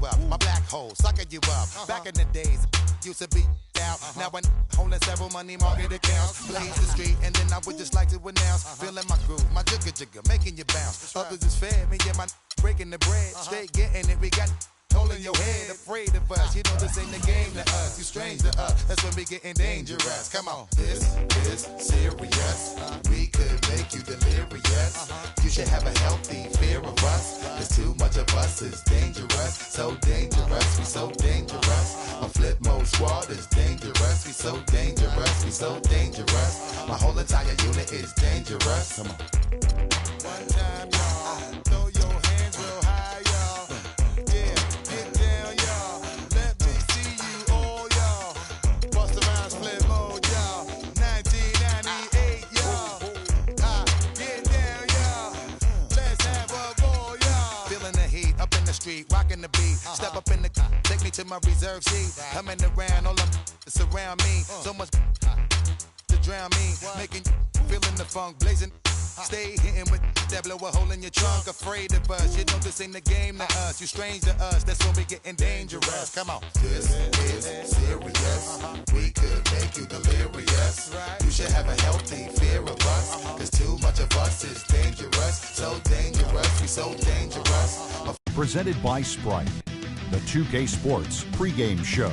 up. My black hole sucking you up. Back in the days, used to be out. Now I'm holding several money market accounts. Blaze the street, and then I would just like to announce. Feeling my groove, my jigger jigger, making you bounce. Others is fair, me and my breaking the bread. Straight getting it, we got holding your head, afraid of us. You know this ain't the game to us. You strange to us. That's when we getting dangerous. Come on. This is serious. We could make you delirious. You should have a healthy fear of us. Cause too much of us is dangerous. So dangerous. We so dangerous. My flip mode squad is dangerous. We so dangerous. We so dangerous. My whole entire unit is dangerous. Come on. One time, y'all. Throw your hands real high, y'all. Rocking the beat, step up in the take me to my reserve seat. Coming around, all them surround me. So much to drown me, making feeling the funk, blazing. Stay hitting with that blow a hole in your trunk. Afraid of us, you know this ain't the game to us. You strange to us, that's when we getting dangerous. Come on. This is serious. We could make you delirious. You should have a healthy fear of us. Cause too much of us is dangerous. So dangerous, we so dangerous. Presented by Sprite, the 2K Sports pregame show.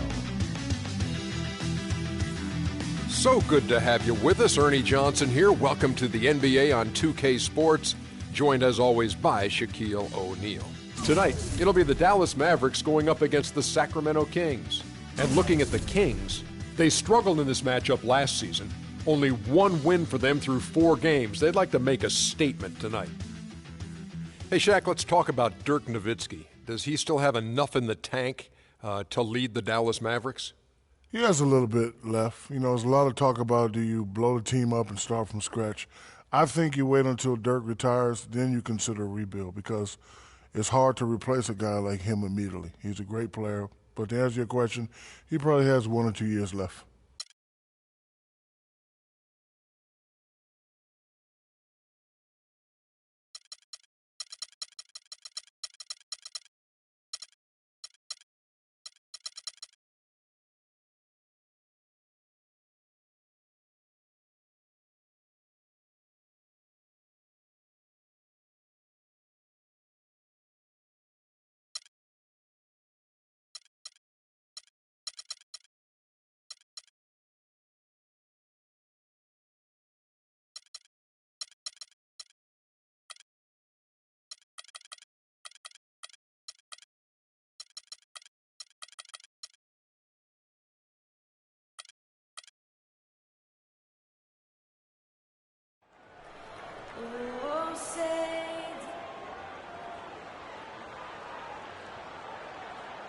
So good to have you with us. Ernie Johnson here. Welcome to the NBA on 2K Sports, joined as always by Shaquille O'Neal. Tonight, it'll be the Dallas Mavericks going up against the Sacramento Kings. And looking at the Kings, they struggled in this matchup last season. Only one win for them through 4 games. They'd like to make a statement tonight. Hey, Shaq, let's talk about Dirk Nowitzki. Does he still have enough in the tank to lead the Dallas Mavericks? He has a little bit left. You know, there's a lot of talk about do you blow the team up and start from scratch. I think you wait until Dirk retires, then you consider a rebuild because it's hard to replace a guy like him immediately. He's a great player. But to answer your question, he probably has 1 or 2 years left.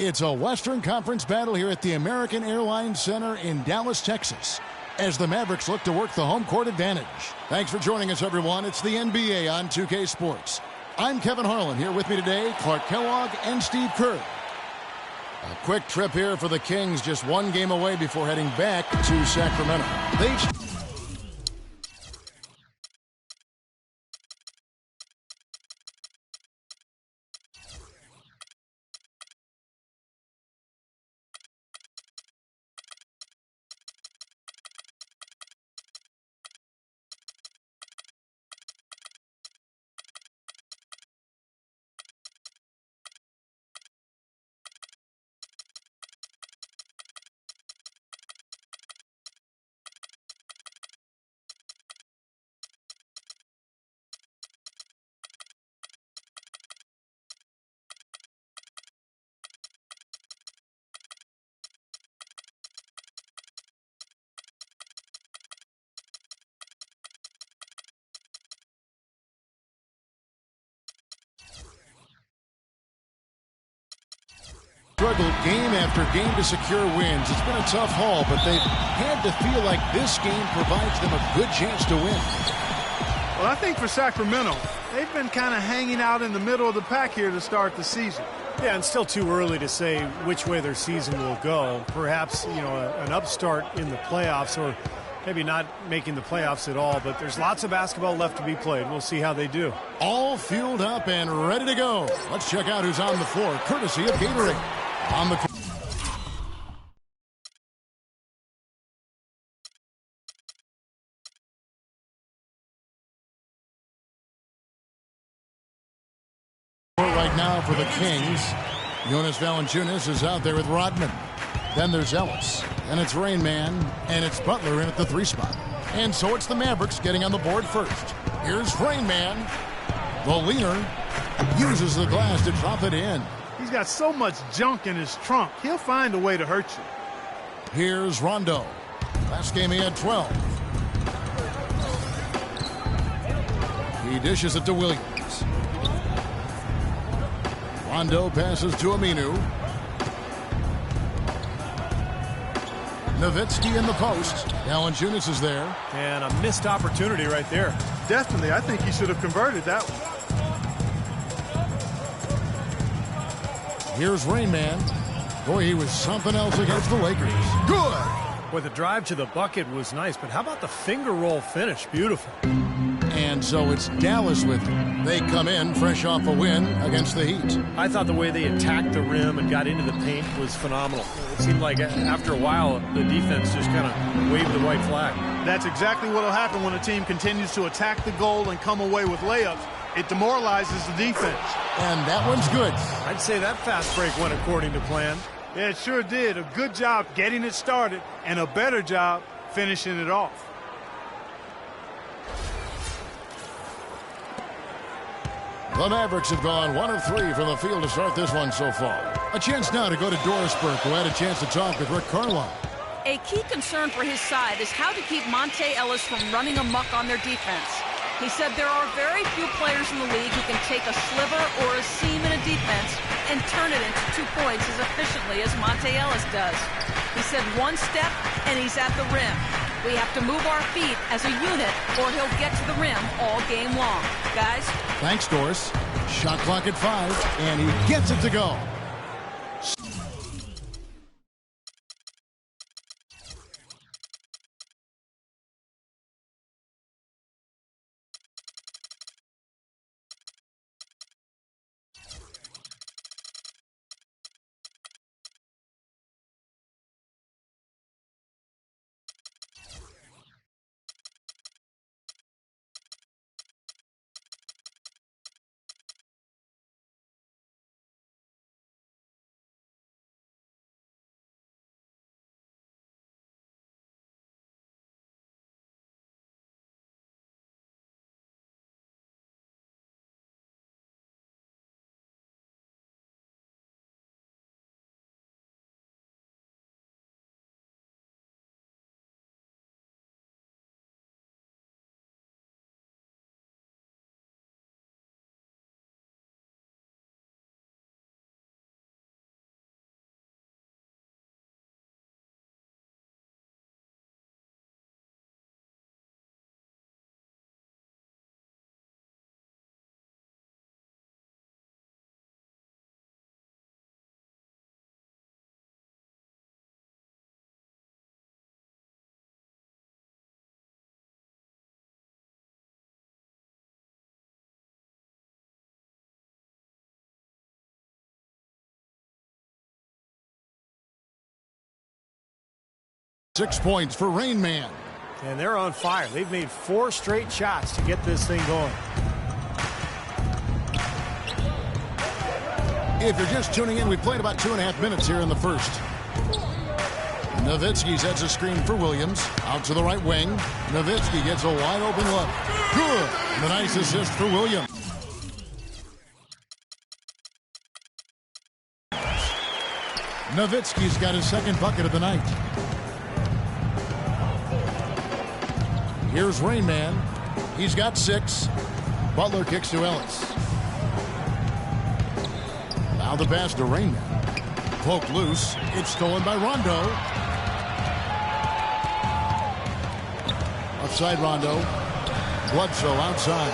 It's a Western Conference battle here at the American Airlines Center in Dallas, Texas, as the Mavericks look to work the home court advantage. Thanks for joining us, everyone. It's the NBA on 2K Sports. I'm Kevin Harlan. Here with me today, Clark Kellogg and Steve Kerr. A quick trip here for the Kings, just 1 game away before heading back to Sacramento. Struggled game after game to secure wins. It's been a tough haul, but they've had to feel like this game provides them a good chance to win. Well, I think for Sacramento, they've been kind of hanging out in the middle of the pack here to start the season. Yeah, and still too early to say which way their season will go. Perhaps, you know, an upstart in the playoffs or Maybe not making the playoffs at all, but there's lots of basketball left to be played. We'll see how they do. All fueled up and ready to go. Let's check out who's on the floor, courtesy of Gatorade. On the right now for the Kings. Jonas Valanciunas is out there with Rodman. Then there's Ellis, and it's Rain Man, and it's Butler in at the 3 spot. And so it's the Mavericks getting on the board first. Here's Rain Man. The leaner uses the glass to drop it in. He's got so much junk in his trunk, he'll find a way to hurt you. Here's Rondo. Last game he had 12. He dishes it to Williams. Rondo passes to Aminu. Nowitzki in the post. Valanciunas is there. And a missed opportunity right there. Definitely, I think he should have converted that one. Here's Rain Man. Boy, he was something else against the Lakers. Good! Boy, the drive to the bucket was nice, but how about the finger roll finish? Beautiful. And so it's Dallas with him. They come in fresh off a win against the Heat. I thought the way they attacked the rim and got into the paint was phenomenal. It seemed like after a while, the defense just kind of waved the white flag. That's exactly what will happen when a team continues to attack the goal and come away with layups. It demoralizes the defense. And that one's good. I'd say that fast break went according to plan. Yeah, it sure did. A good job getting it started and a better job finishing it off. The Mavericks have gone 1 of 3 from the field to start this one so far. A chance now to go to Doris Burke, who had a chance to talk with Rick Carlisle. A key concern for his side is how to keep Monte Ellis from running amok on their defense. He said there are very few players in the league who can take a sliver or a seam in a defense and turn it into 2 points as efficiently as Monte Ellis does. He said one step and he's at the rim. We have to move our feet as a unit or he'll get to the rim all game long. Guys? Thanks, Doris. Shot clock at 5, and he gets it to go. Six points for Rain Man. And they're on fire. They've made 4 straight shots to get this thing going. If you're just tuning in, we played about 2.5 minutes here in the first. Nowitzki sets a screen for Williams. Out to the right wing. Nowitzki gets a wide open look. Good. The nice assist for Williams. Nowitzki's got his second bucket of the night. Here's Rain Man. He's got 6. Butler kicks to Ellis. Now the pass to Rain Man. Poked loose. It's stolen by Rondo. Outside Rondo. Bledsoe outside.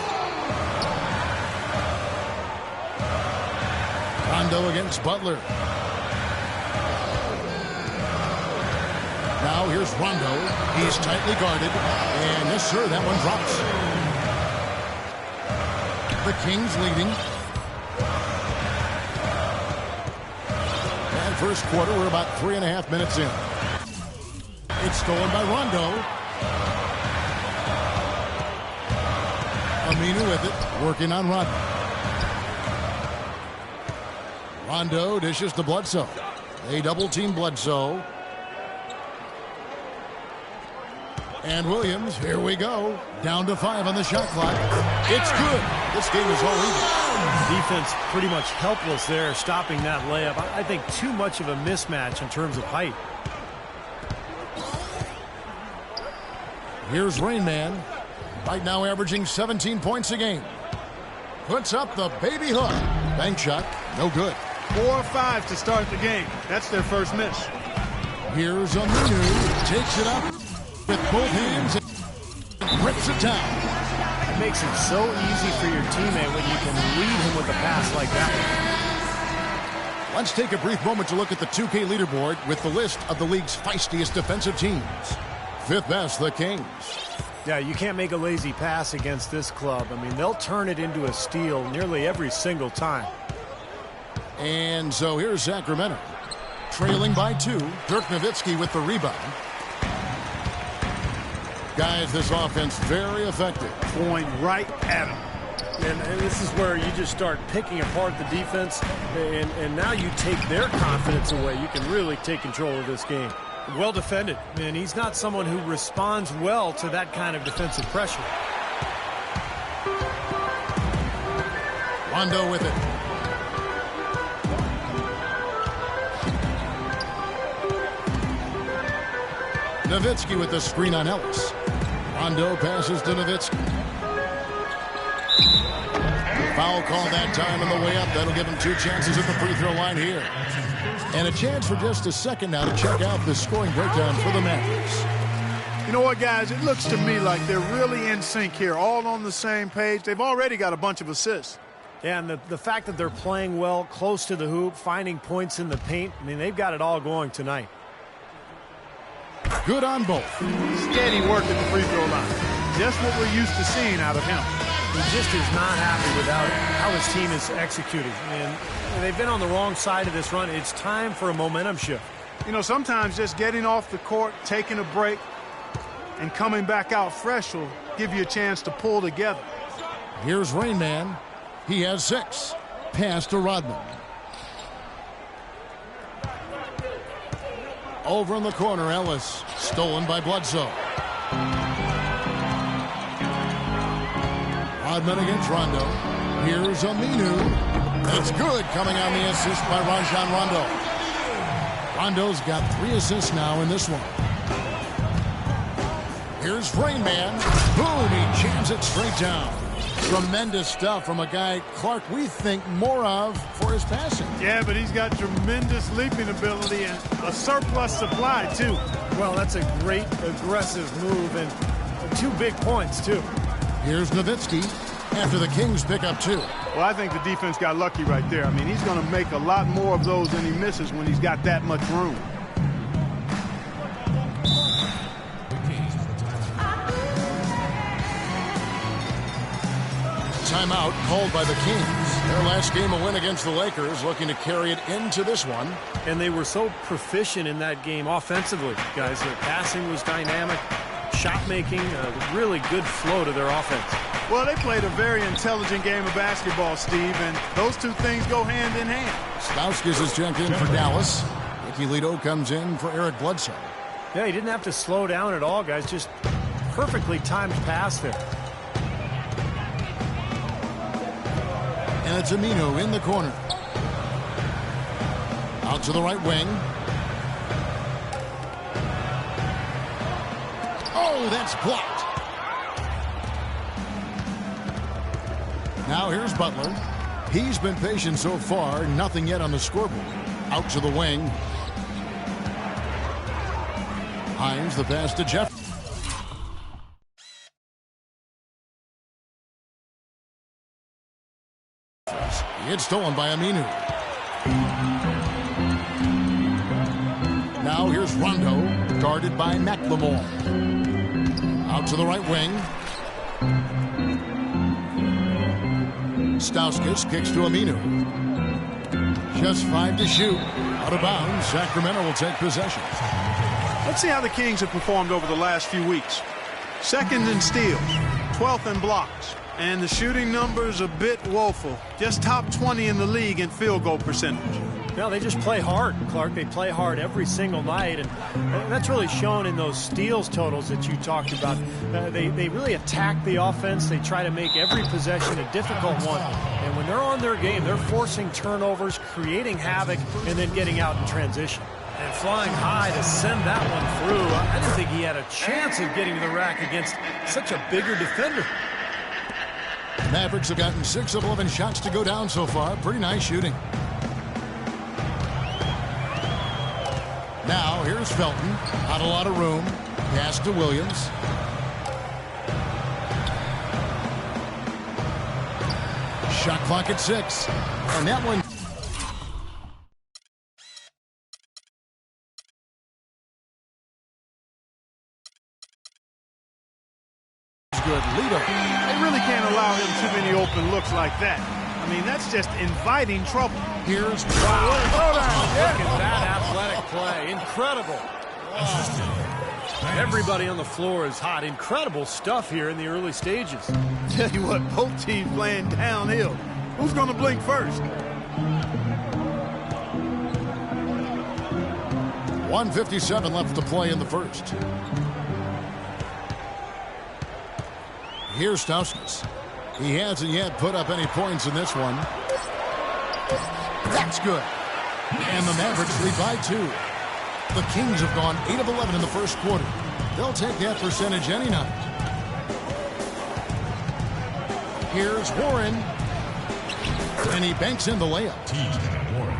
Rondo against Butler. Now here's Rondo. He's tightly guarded. And yes, sir, that one drops. The Kings leading. And first quarter, we're about 3.5 minutes in. It's stolen by Rondo. Aminu with it, working on Rondo. Rondo dishes to Bledsoe. They double-team Bledsoe. And Williams, here we go. Down to 5 on the shot clock. It's good. This game is all even. Defense pretty much helpless there, stopping that layup. I think too much of a mismatch in terms of height. Here's Rain Man. Right now averaging 17 points a game. Puts up the baby hook. Bank shot, no good. 4 or 5 to start the game. That's their first miss. Here's Aminu. Takes it up with both hands and rips it down. It makes it so easy for your teammate when you can lead him with a pass like that. Let's take a brief moment to look at the 2K leaderboard with the list of the league's feistiest defensive teams. 5th best, the Kings. Yeah, you can't make a lazy pass against this club. I mean, they'll turn it into a steal nearly every single time. And so here's Sacramento. Trailing by 2. Dirk Nowitzki with the rebound. Guys, this offense very effective. Going right at him. And this is where you just start picking apart the defense, and now you take their confidence away. You can really take control of this game. Well defended, and he's not someone who responds well to that kind of defensive pressure. Rondo with it. Nowitzki with the screen on Ellis. Rondo passes to Nowitzki. Foul call that time on the way up. That'll give him 2 chances at the free throw line here. And a chance for just a second now to check out the scoring breakdown for the Mavericks. You know what, guys? It looks to me like they're really in sync here, all on the same page. They've already got a bunch of assists. Yeah, and the fact that they're playing well, close to the hoop, finding points in the paint, I mean, they've got it all going tonight. Good on both. Steady work at the free throw line. Just what we're used to seeing out of him. He just is not happy without how his team is executing. And they've been on the wrong side of this run. It's time for a momentum shift. You know, sometimes just getting off the court, taking a break, and coming back out fresh will give you a chance to pull together. Here's Rain Man. He has 6. Pass to Rodman. Over in the corner, Ellis. Stolen by Bledsoe. Rodman against Rondo. Here's Aminu. That's good, coming on the assist by Rajon Rondo. Rondo's got 3 assists now in this one. Here's Rain Man. Boom, he jams it straight down. Tremendous stuff from a guy, Clark, we think more of for his passing. Yeah, but he's got tremendous leaping ability and a surplus supply, too. Well, that's a great aggressive move and 2 big points, too. Here's Nowitzki after the Kings pick up 2. Well, I think the defense got lucky right there. I mean, he's going to make a lot more of those than he misses when he's got that much room. Timeout called by the Kings. Their last game, a win against the Lakers, looking to carry it into this one. And they were so proficient in that game offensively, guys. Their passing was dynamic, shot making, a really good flow to their offense. Well, they played a very intelligent game of basketball, Steve, and those 2 things go hand in hand. Stauskas is checked in for Dallas. Ricky Lito comes in for Eric Bledsoe. Yeah, he didn't have to slow down at all, guys. Just perfectly timed pass there. And it's Aminu in the corner. Out to the right wing. Oh, that's blocked. Now here's Butler. He's been patient so far. Nothing yet on the scoreboard. Out to the wing. Hines, the pass to Jeff. It's stolen by Aminu. Now Now here's Rondo, guarded by McLemore. Out to the right wing. Stauskas kicks to Aminu. Just 5 to shoot. Out of bounds. Sacramento will take possession. Let's see how the Kings have performed over the last few weeks. Second in steals, 12th in blocks, and the shooting numbers a bit woeful. Just top 20 in the league in field goal percentage. No, they just play hard, Clark. They play hard every single night, and that's really shown in those steals totals that you talked about. They really attack the offense. They try to make every possession a difficult one. And when they're on their game, they're forcing turnovers, creating havoc, and then getting out in transition. And flying high to send that one through. I didn't think he had a chance of getting to the rack against such a bigger defender. Mavericks have gotten 6 of 11 shots to go down so far. Pretty nice shooting. Now, here's Felton. Not a lot of room. Pass to Williams. Shot clock at 6. And that one... good. Lito. They really can't allow him too many open looks like that. I mean, that's just inviting trouble. Here's Look at that athletic play. Incredible. Everybody on the floor is hot. Incredible stuff here in the early stages. Tell you what, both teams playing downhill. Who's going to blink first? 1:57 left to play in the first. Here's Stauskas. He hasn't yet put up any points in this one. That's good. And the Mavericks lead by 2. The Kings have gone 8 of 11 in the first quarter. They'll take that percentage any night. Here's Warren. And he banks in the layup.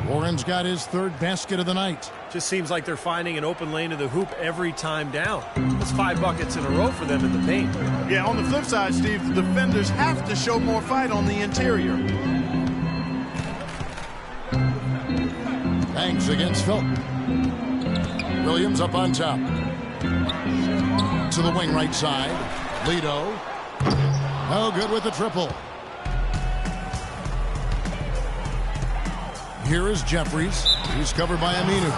Warren's got his 3rd basket of the night. Just seems like they're finding an open lane to the hoop every time down. It's 5 buckets in a row for them in the paint. Yeah, on the flip side, Steve, the defenders have to show more fight on the interior. Banks against Felton. Williams up on top. To the wing right side. Lito. No good with the triple. Here is Jeffries. He's covered by Aminu.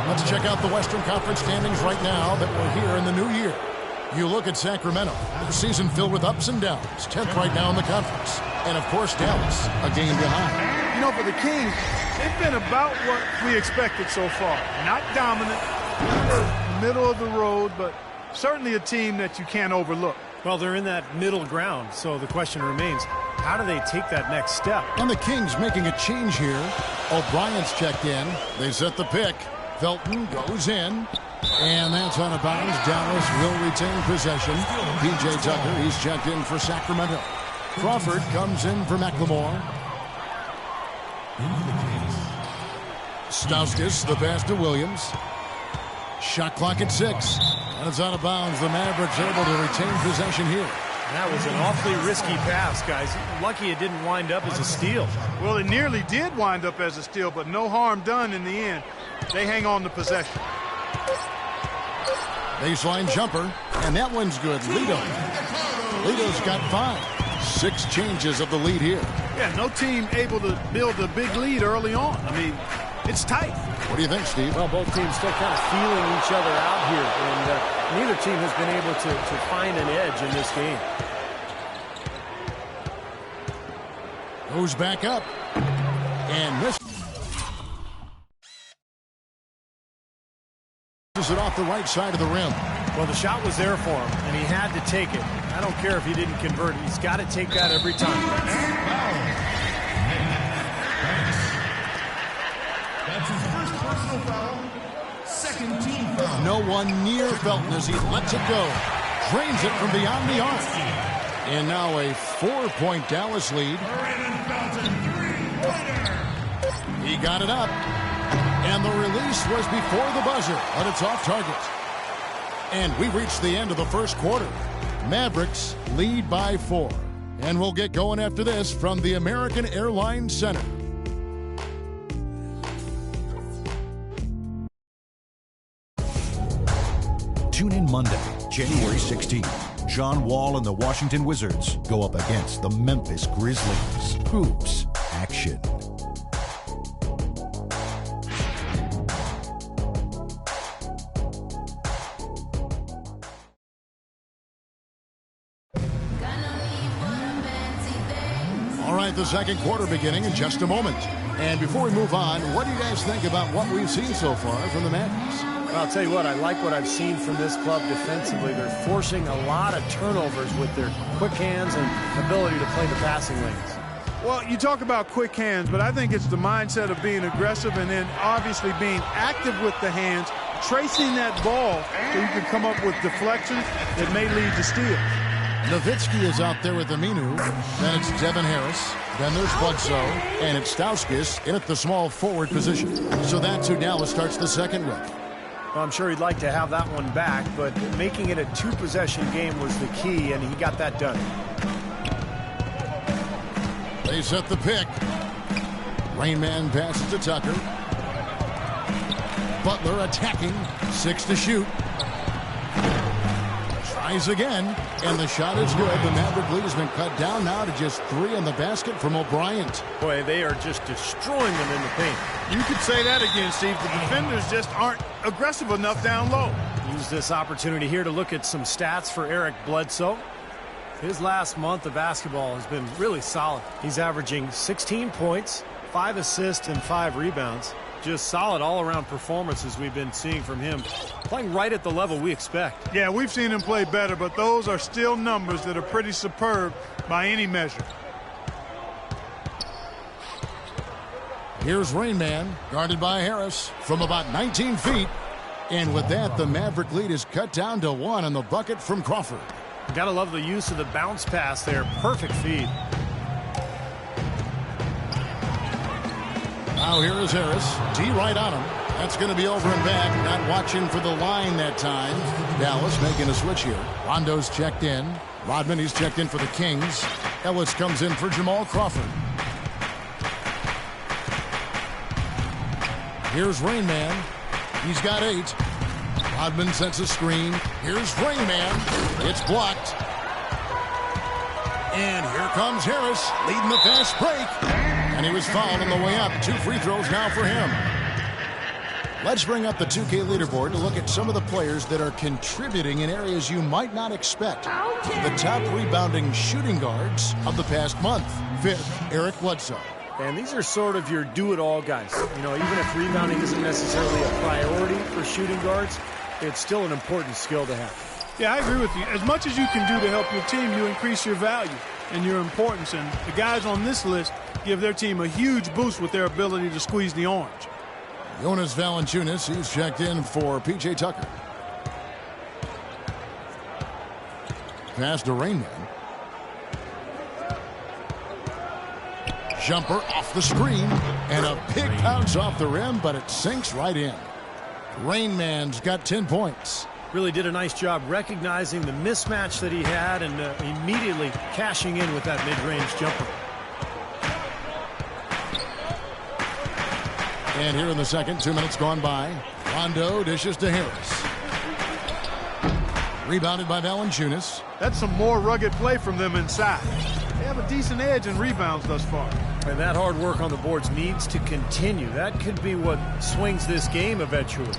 Let's check out the Western Conference standings right now that we're here in the new year. You look at Sacramento, a season filled with ups and downs. 10th right now in the conference. And, of course, Dallas, a game behind. You know, for the Kings, they've been about what we expected so far. Not dominant, middle of the road, but certainly a team that you can't overlook. Well, they're in that middle ground, so the question remains, how do they take that next step? And the Kings making a change here. O'Brien's checked in. They set the pick. Felton goes in. And that's out of bounds. Dallas will retain possession. P.J. Tucker, he's checked in for Sacramento. Crawford comes in for McLemore. Stauskas, the pass to Williams. Shot clock at 6. And it's out of bounds. The Mavericks able to retain possession here. That was an awfully risky pass, guys. Lucky it didn't wind up as a steal. Well, it nearly did wind up as a steal, but no harm done in the end. They hang on to possession. Baseline jumper, and that one's good. Lito's got 5. 6 changes of the lead here. Yeah, no team able to build a big lead early on. I mean, it's tight. What do you think, Steve? Well, both teams still kind of feeling each other out here, and neither team has been able to find an edge in this game. Goes back up, and misses it off the right side of the rim. Well, the shot was there for him, and he had to take it. I don't care if he didn't convert it. He's got to take that every time. That's his first personal foul. Second team foul. No one near Felton as he lets it go. Drains it from beyond the arc. And now a 4-point Dallas lead. He got it up. And the release was before the buzzer, but it's off target. And we reached the end of the first quarter. Mavericks lead by 4. And we'll get going after this from the American Airlines Center. Tune in Monday, January 16th. John Wall and the Washington Wizards go up against the Memphis Grizzlies. Hoops action. All right, the second quarter beginning in just a moment. And before we move on, what do you guys think about what we've seen so far from the Mavericks? Well, I'll tell you what, I like what I've seen from this club defensively. They're forcing a lot of turnovers with their quick hands and ability to play the passing lanes. Well, you talk about quick hands, but I think it's the mindset of being aggressive and then obviously being active with the hands, tracing that ball so you can come up with deflections that may lead to steals. Nowitzki is out there with Aminu. Then it's Devin Harris. Then there's Bledsoe. And it's Stauskas in at the small forward position. So that's who Dallas starts the second with. Well, I'm sure he'd like to have that one back, but making it a two-possession game was the key, and he got that done. They set the pick. Rain Man passes to Tucker. Butler attacking. 6 to shoot. Tries again, and the shot is good. The Maverick lead has been cut down now to just 3 in the basket from O'Brien. Boy, they are just destroying them in the paint. You could say that again, Steve. The defenders just aren't aggressive enough down low. Use this opportunity here to look at some stats for Eric Bledsoe. His last month of basketball has been really solid. He's averaging 16 points, 5 assists, and 5 rebounds. Just solid all-around performances we've been seeing from him, playing right at the level we expect. Yeah, we've seen him play better, but those are still numbers that are pretty superb by any measure. Here's Rain Man, guarded by Harris from about 19 feet. And with that, the Maverick lead is cut down to 1 on the bucket from Crawford. Gotta love the use of the bounce pass there. Perfect feed. Now here is Harris. D right on him. That's going to be over and back. Not watching for the line that time. Dallas making a switch here. Rondo's checked in. Rodman, he's checked in for the Kings. Ellis comes in for Jamal Crawford. Here's Rain Man. He's got 8. Rodman sets a screen. Here's Rain Man. It's blocked. And here comes Harris, leading the fast break. And he was fouled on the way up. 2 free throws now for him. Let's bring up the 2K leaderboard to look at some of the players that are contributing in areas you might not expect. The top rebounding shooting guards of the past month. 5th, Eric Bledsoe. And these are sort of your do-it-all guys. You know, even if rebounding isn't necessarily a priority for shooting guards, it's still an important skill to have. Yeah, I agree with you. As much as you can do to help your team, you increase your value and your importance. And the guys on this list give their team a huge boost with their ability to squeeze the orange. Jonas Valanciunas, he's checked in for P.J. Tucker. Pass to Rain Man. Jumper off the screen, and a big bounce off the rim, but it sinks right in. Rain Man's got 10 points. Really did a nice job recognizing the mismatch that he had and immediately cashing in with that mid-range jumper. And here in the second, 2 minutes gone by. Rondo dishes to Harris. Rebounded by Valanciunas. That's some more rugged play from them inside. They have a decent edge in rebounds thus far. And that hard work on the boards needs to continue. That could be what swings this game eventually.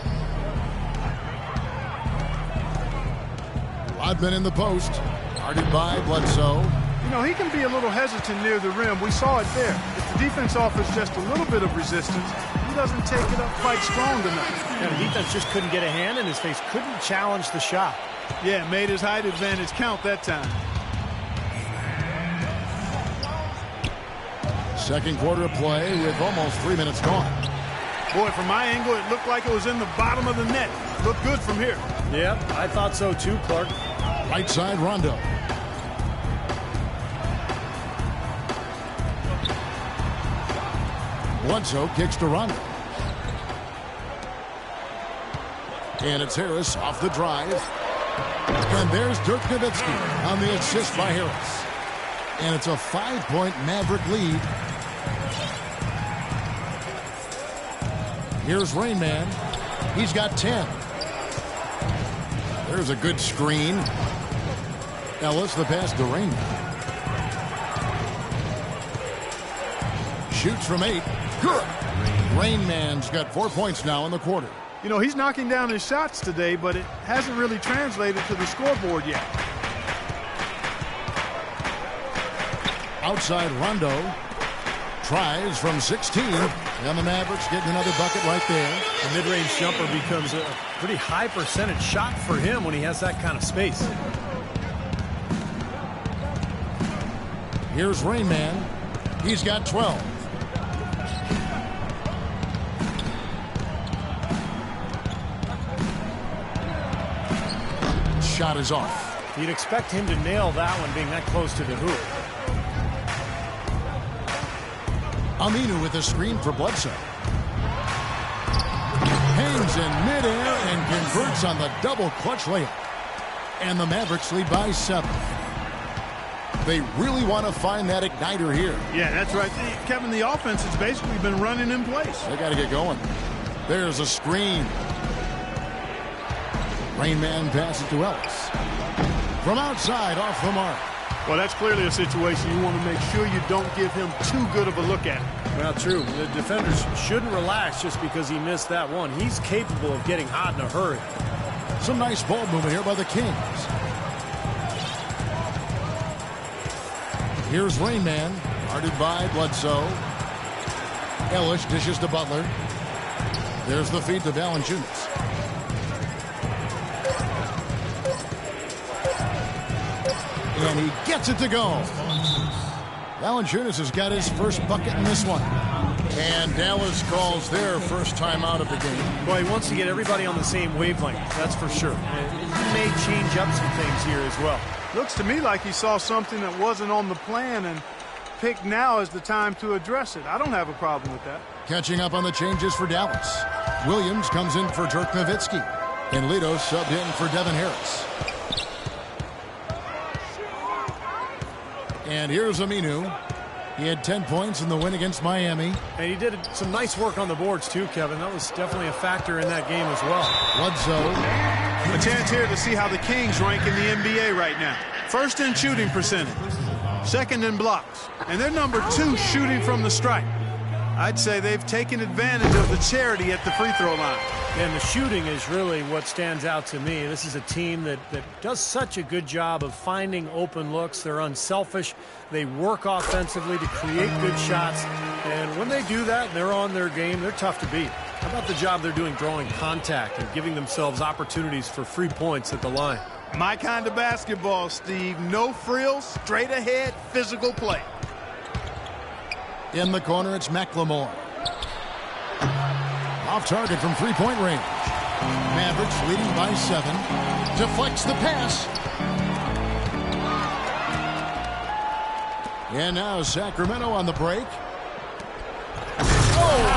Rodman in the post. Guarded by Bledsoe. You know, he can be a little hesitant near the rim. We saw it there. If the defense offers just a little bit of resistance, he doesn't take it up quite strong enough. And the defense just couldn't get a hand in his face. Couldn't challenge the shot. Yeah, made his height advantage count that time. Second quarter of play with almost 3 minutes gone. Boy, from my angle, it looked like it was in the bottom of the net. Looked good from here. Yeah, I thought so too, Clark. Right side, Rondo. Bledsoe kicks to Rondo. And it's Harris off the drive. And there's Dirk Nowitzki on the assist by Harris. And it's a 5-point Maverick lead. Here's Rain Man. He's got 10. There's a good screen. Ellis, the pass to Rainman. Shoots from 8. Good. Rainman's got 4 points now in the quarter. You know, he's knocking down his shots today, but it hasn't really translated to the scoreboard yet. Outside Rondo. Tries from 16. And the Mavericks getting another bucket right there. The mid-range jumper becomes a pretty high percentage shot for him when he has that kind of space. Here's Rainman. He's got 12. Shot is off. You'd expect him to nail that one being that close to the hoop. Aminu with a screen for Bledsoe. Hangs in midair and converts on the double clutch layup. And the Mavericks lead by 7. They really want to find that igniter here. Yeah, that's right. Kevin, the offense has basically been running in place. They got to get going. There's a screen. Rainman passes to Ellis. From outside, off the mark. Well, that's clearly a situation you want to make sure you don't give him too good of a look at. Well, true. The defenders shouldn't relax just because he missed that one. He's capable of getting hot in a hurry. Some nice ball movement here by the Kings. Here's Rainman, guarded by Bledsoe. Ellis dishes to Butler. There's the feed to Valanciunas. And he gets it to go. Valanciunas has got his first bucket in this one. And Dallas calls their first time out of the game. Well, he wants to get everybody on the same wavelength, that's for sure. And he may change up some things here as well. Looks to me like he saw something that wasn't on the plan and picked now as the time to address it. I don't have a problem with that. Catching up on the changes for Dallas. Williams comes in for Dirk Nowitzki. And Lito subbed in for Devin Harris. And here's Aminu. He had 10 points in the win against Miami. And he did some nice work on the boards too, Kevin. That was definitely a factor in that game as well. Bledsoe. A chance here to see how the Kings rank in the NBA right now. First in shooting percentage. Second in blocks. And they're number 2 shooting from the stripe. I'd say they've taken advantage of the charity at the free throw line. And the shooting is really what stands out to me. This is a team that does such a good job of finding open looks. They're unselfish. They work offensively to create good shots. And when they do that and they're on their game, they're tough to beat. How about the job they're doing drawing contact and giving themselves opportunities for free points at the line? My kind of basketball, Steve. No frills, straight ahead, physical play. In the corner, it's McLemore. Off target from three-point range. Mavericks leading by 7. Deflects the pass. And now Sacramento on the break. Oh,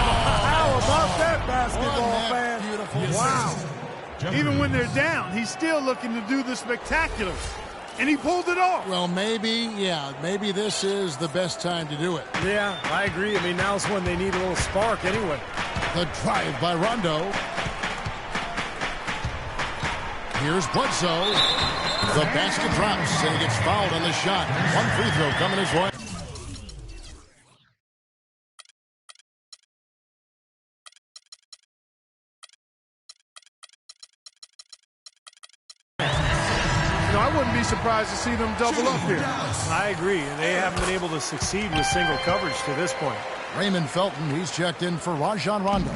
how about that basketball, fan? Beautiful. Wow. Even when they're down, he's still looking to do the spectacular. And he pulled it off. Well, maybe this is the best time to do it. Yeah, I agree. I mean, now's when they need a little spark anyway. The drive by Rondo. Here's Bledsoe. The basket drops, and he gets fouled on the shot. One free throw coming his way. I wouldn't be surprised to see them double up here. I agree. They haven't been able to succeed with single coverage to this point. Raymond Felton, he's checked in for Rajon Rondo.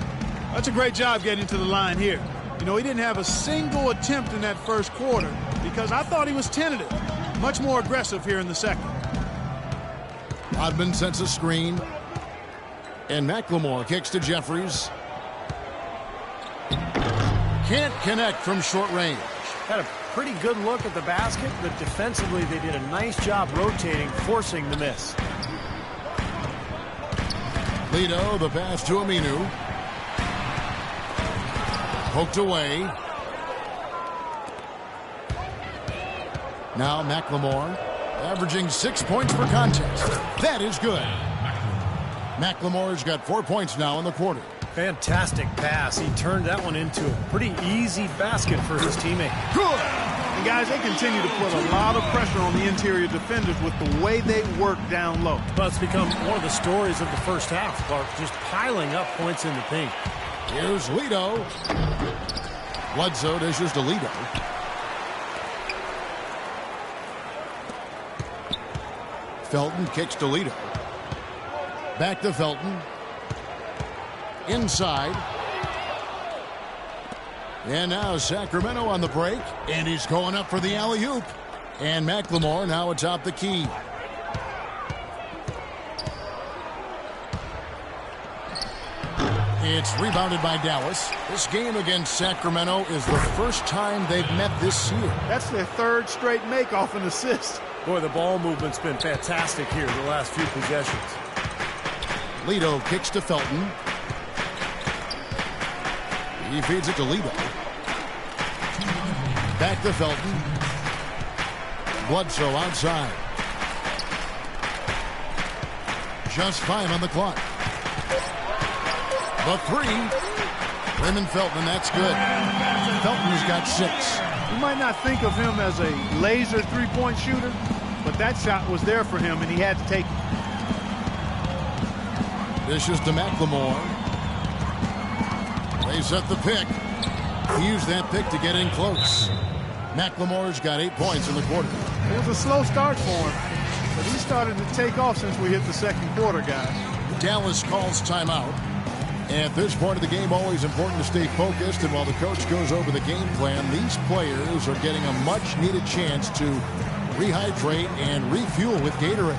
That's a great job getting to the line here. You know, he didn't have a single attempt in that first quarter because I thought he was tentative. Much more aggressive here in the second. Rodman sets a screen. And McLemore kicks to Jeffries. Can't connect from short range. Had a pretty good look at the basket, but defensively they did a nice job rotating, forcing the miss. Lito, the pass to Aminu. Poked away. Now McLemore, averaging 6 points per contest. That is good. McLemore's got 4 points now in the quarter. Fantastic pass. He turned that one into a pretty easy basket for his teammate. Good. And guys, they continue to put a lot of pressure on the interior defenders with the way they work down low. But it's become one of the stories of the first half, Clark, just piling up points in the paint. Here's Lito. Bledsoe dishes to Lito. Felton kicks to Lito. Back to Felton. Inside. And now Sacramento on the break. And he's going up for the alley-oop. And McLemore now atop the key. It's rebounded by Dallas. This game against Sacramento is the first time they've met this year. That's their third straight make off an assist. Boy, the ball movement's been fantastic here the last few possessions. Lito kicks to Felton. He feeds it to Lito. Back to Felton. Bledsoe outside. Just 5 on the clock. The 3. Raymond Felton, that's good. Felton's got 6. You might not think of him as a laser three-point shooter, but that shot was there for him, and he had to take it. Dishes to McLemore. They set the pick. He used that pick to get in close. McLemore's got 8 points in the quarter. It was a slow start for him, but he started to take off since we hit the second quarter, guys. Dallas calls timeout. At this point of the game, always important to stay focused, and while the coach goes over the game plan, these players are getting a much-needed chance to rehydrate and refuel with Gatorade.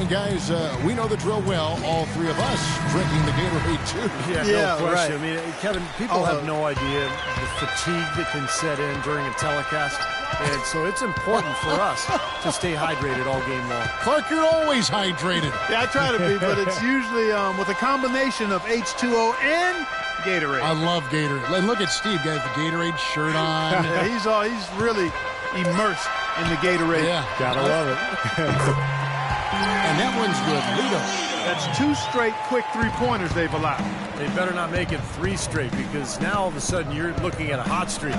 And guys, we know the drill well, all 3 of us drinking the Gatorade too. Yeah, no question. Right. I mean, Kevin, people have no idea the fatigue that can set in during a telecast. And so it's important for us to stay hydrated all game long. Clark, you're always hydrated. Yeah, I try to be, but it's usually with a combination of H2O and Gatorade. I love Gatorade. And look at Steve, got the Gatorade shirt on. Yeah, he's really immersed in the Gatorade. Yeah, gotta love it. And that one's good. Lito. That's 2 straight quick three-pointers they've allowed. They better not make it 3 straight, because now all of a sudden you're looking at a hot streak.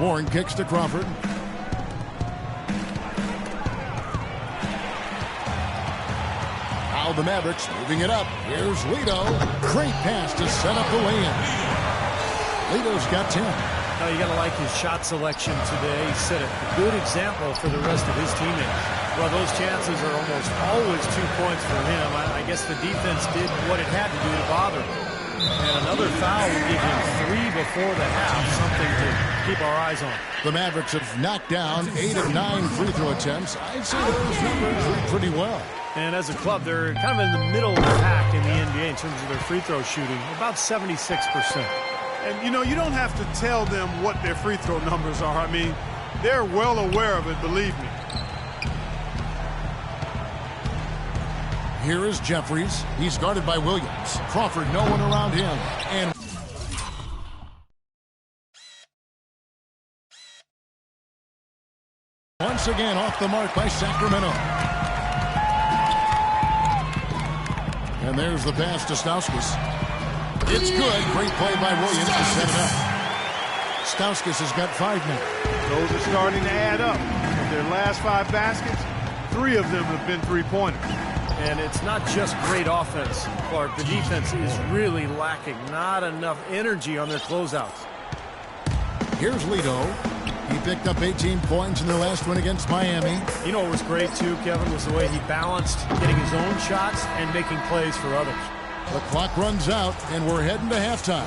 Warren kicks to Crawford. Now the Mavericks moving it up. Here's Lito. Great pass to set up the lay-in. Lito's got 10. Now you got to like his shot selection today. He set a good example for the rest of his teammates. Well, those chances are almost always 2 points for him. I guess the defense did what it had to do to bother him. And another foul would give him 3 before the half, something to keep our eyes on. The Mavericks have knocked down 8 of 9 free throw attempts. I'd say those numbers are pretty well. And as a club, they're kind of in the middle of the pack in the NBA in terms of their free throw shooting, about 76%. And, you know, you don't have to tell them what their free throw numbers are. I mean, they're well aware of it, believe me. Here is Jeffries. He's guarded by Williams. Crawford, no one around him. And once again off the mark by Sacramento. And there's the pass to Stauskas. It's good. Great play by Williams to set it up. Stauskas has got 5 now. Those are starting to add up. Of their last 5 baskets, 3 of them have been three-pointers. And it's not just great offense, Clark. The defense is really lacking. Not enough energy on their closeouts. Here's Lito. He picked up 18 points in their last win against Miami. You know what was great, too, Kevin, was the way he balanced getting his own shots and making plays for others. The clock runs out, and we're heading to halftime.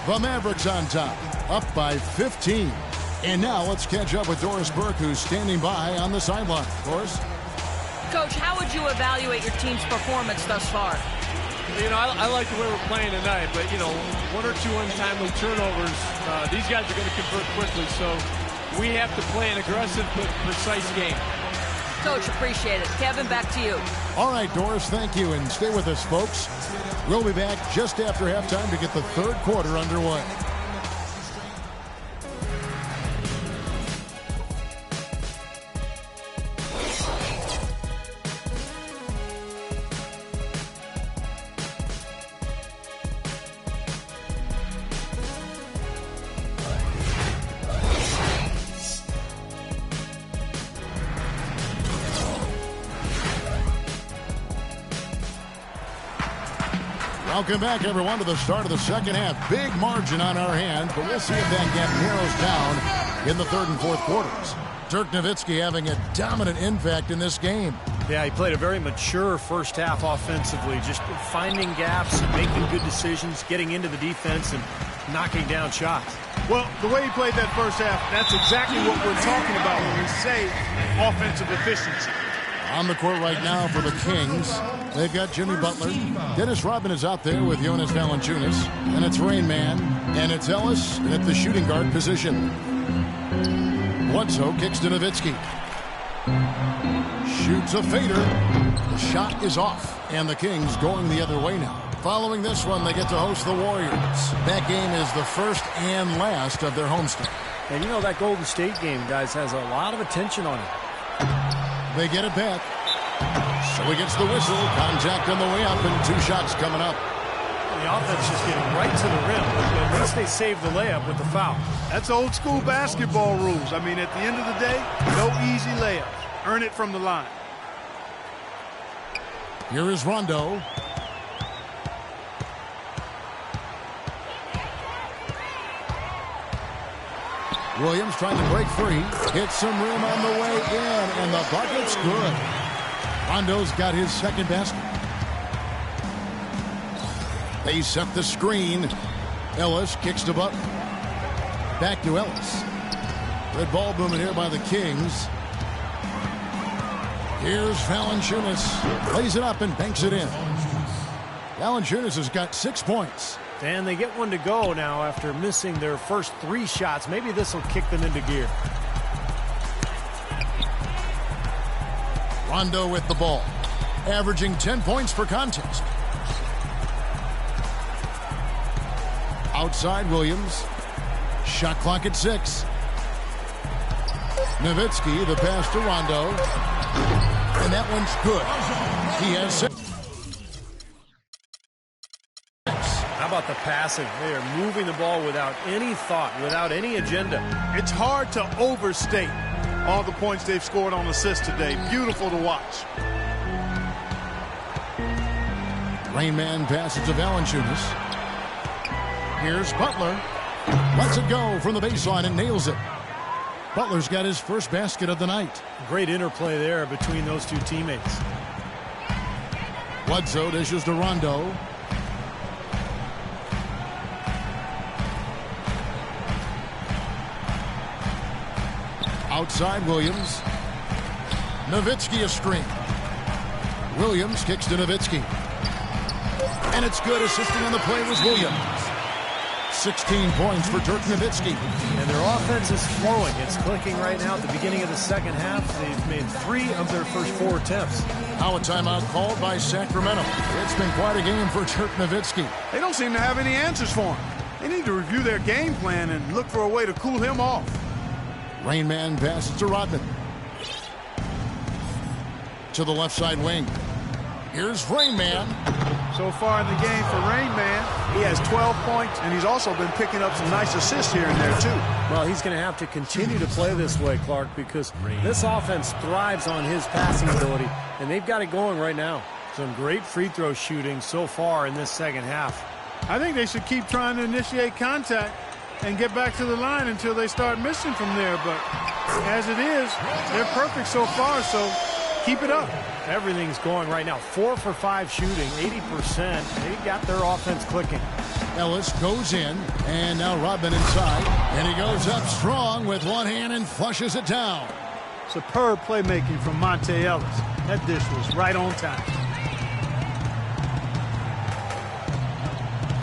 The Mavericks on top, up by 15. And now let's catch up with Doris Burke, who's standing by on the sideline. Doris? Coach, how would you evaluate your team's performance thus far? You know, I like the way we're playing tonight, but, you know, 1 or 2 untimely turnovers, these guys are going to convert quickly, so we have to play an aggressive but precise game. Coach, appreciate it. Kevin, back to you. All right, Doris, thank you, and stay with us, folks. We'll be back just after halftime to get the 3rd quarter underway. Welcome back, everyone, to the start of the second half. Big margin on our hands, but we'll see if that gap narrows down in the third and fourth quarters. Dirk Nowitzki having a dominant impact in this game. Yeah, he played a very mature first half offensively, just finding gaps, making good decisions, getting into the defense, and knocking down shots. Well, the way he played that first half, that's exactly what we're talking about when we say offensive efficiency. On the court right now for the Kings, they've got Jimmy Butler. Dennis Rodman is out there with Jonas Valanciunas. And it's Rain Man. And it's Ellis at the shooting guard position. Bledsoe kicks to Nowitzki. Shoots a fader. The shot is off. And the Kings going the other way now. Following this one, they get to host the Warriors. That game is the first and last of their homestand. And you know that Golden State game, guys, has a lot of attention on it. They get it back. So he gets the whistle. Contact on the way up and 2 shots coming up. The offense just getting right to the rim. But at least they saved the layup with the foul. That's old school basketball rules. I mean, at the end of the day, no easy layups. Earn it from the line. Here is Rondo. Williams trying to break free. Hits some room on the way in, and the bucket's good. Rondo's got his second basket. They set the screen. Ellis kicks to Butler. Back to Ellis. Red ball movement here by the Kings. Here's Valanciunas. Lays it up and banks it in. Valanciunas has got 6 points. And they get one to go now after missing their first 3 shots. Maybe this will kick them into gear. Rondo with the ball. Averaging 10 points per contest. Outside Williams. Shot clock at 6. Nowitzki, the pass to Rondo. And that one's good. He has 6. How about the passing? They are moving the ball without any thought, without any agenda. It's hard to overstate all the points they've scored on assists today. Beautiful to watch. Rain Man passes to Valanciunas. Here's Butler. Lets it go from the baseline and nails it. Butler's got his first basket of the night. Great interplay there between those 2 teammates. Bledsoe dishes to Rondo. Outside Williams. Nowitzki a screen. Williams kicks to Nowitzki. And it's good. Assisting on the play was Williams. 16 points for Dirk Nowitzki. And their offense is flowing. It's clicking right now at the beginning of the second half. They've made 3 of their first 4 attempts. Now a timeout called by Sacramento. It's been quite a game for Dirk Nowitzki. They don't seem to have any answers for him. They need to review their game plan and look for a way to cool him off. Rain Man passes to Rodman. To the left side wing. Here's Rain Man. So far in the game for Rain Man, he has 12 points, and he's also been picking up some nice assists here and there, too. Well, he's going to have to continue to play this way, Clark, because this offense thrives on his passing ability, and they've got it going right now. Some great free throw shooting so far in this second half. I think they should keep trying to initiate contact and get back to the line until they start missing from there. But as it is, they're perfect so far, so keep it up. Everything's going right now. 4 for 5 shooting, 80%. They got their offense clicking. Ellis goes in, and now Rodman inside. And he goes up strong with one hand and flushes it down. Superb playmaking from Monte Ellis. That dish was right on time.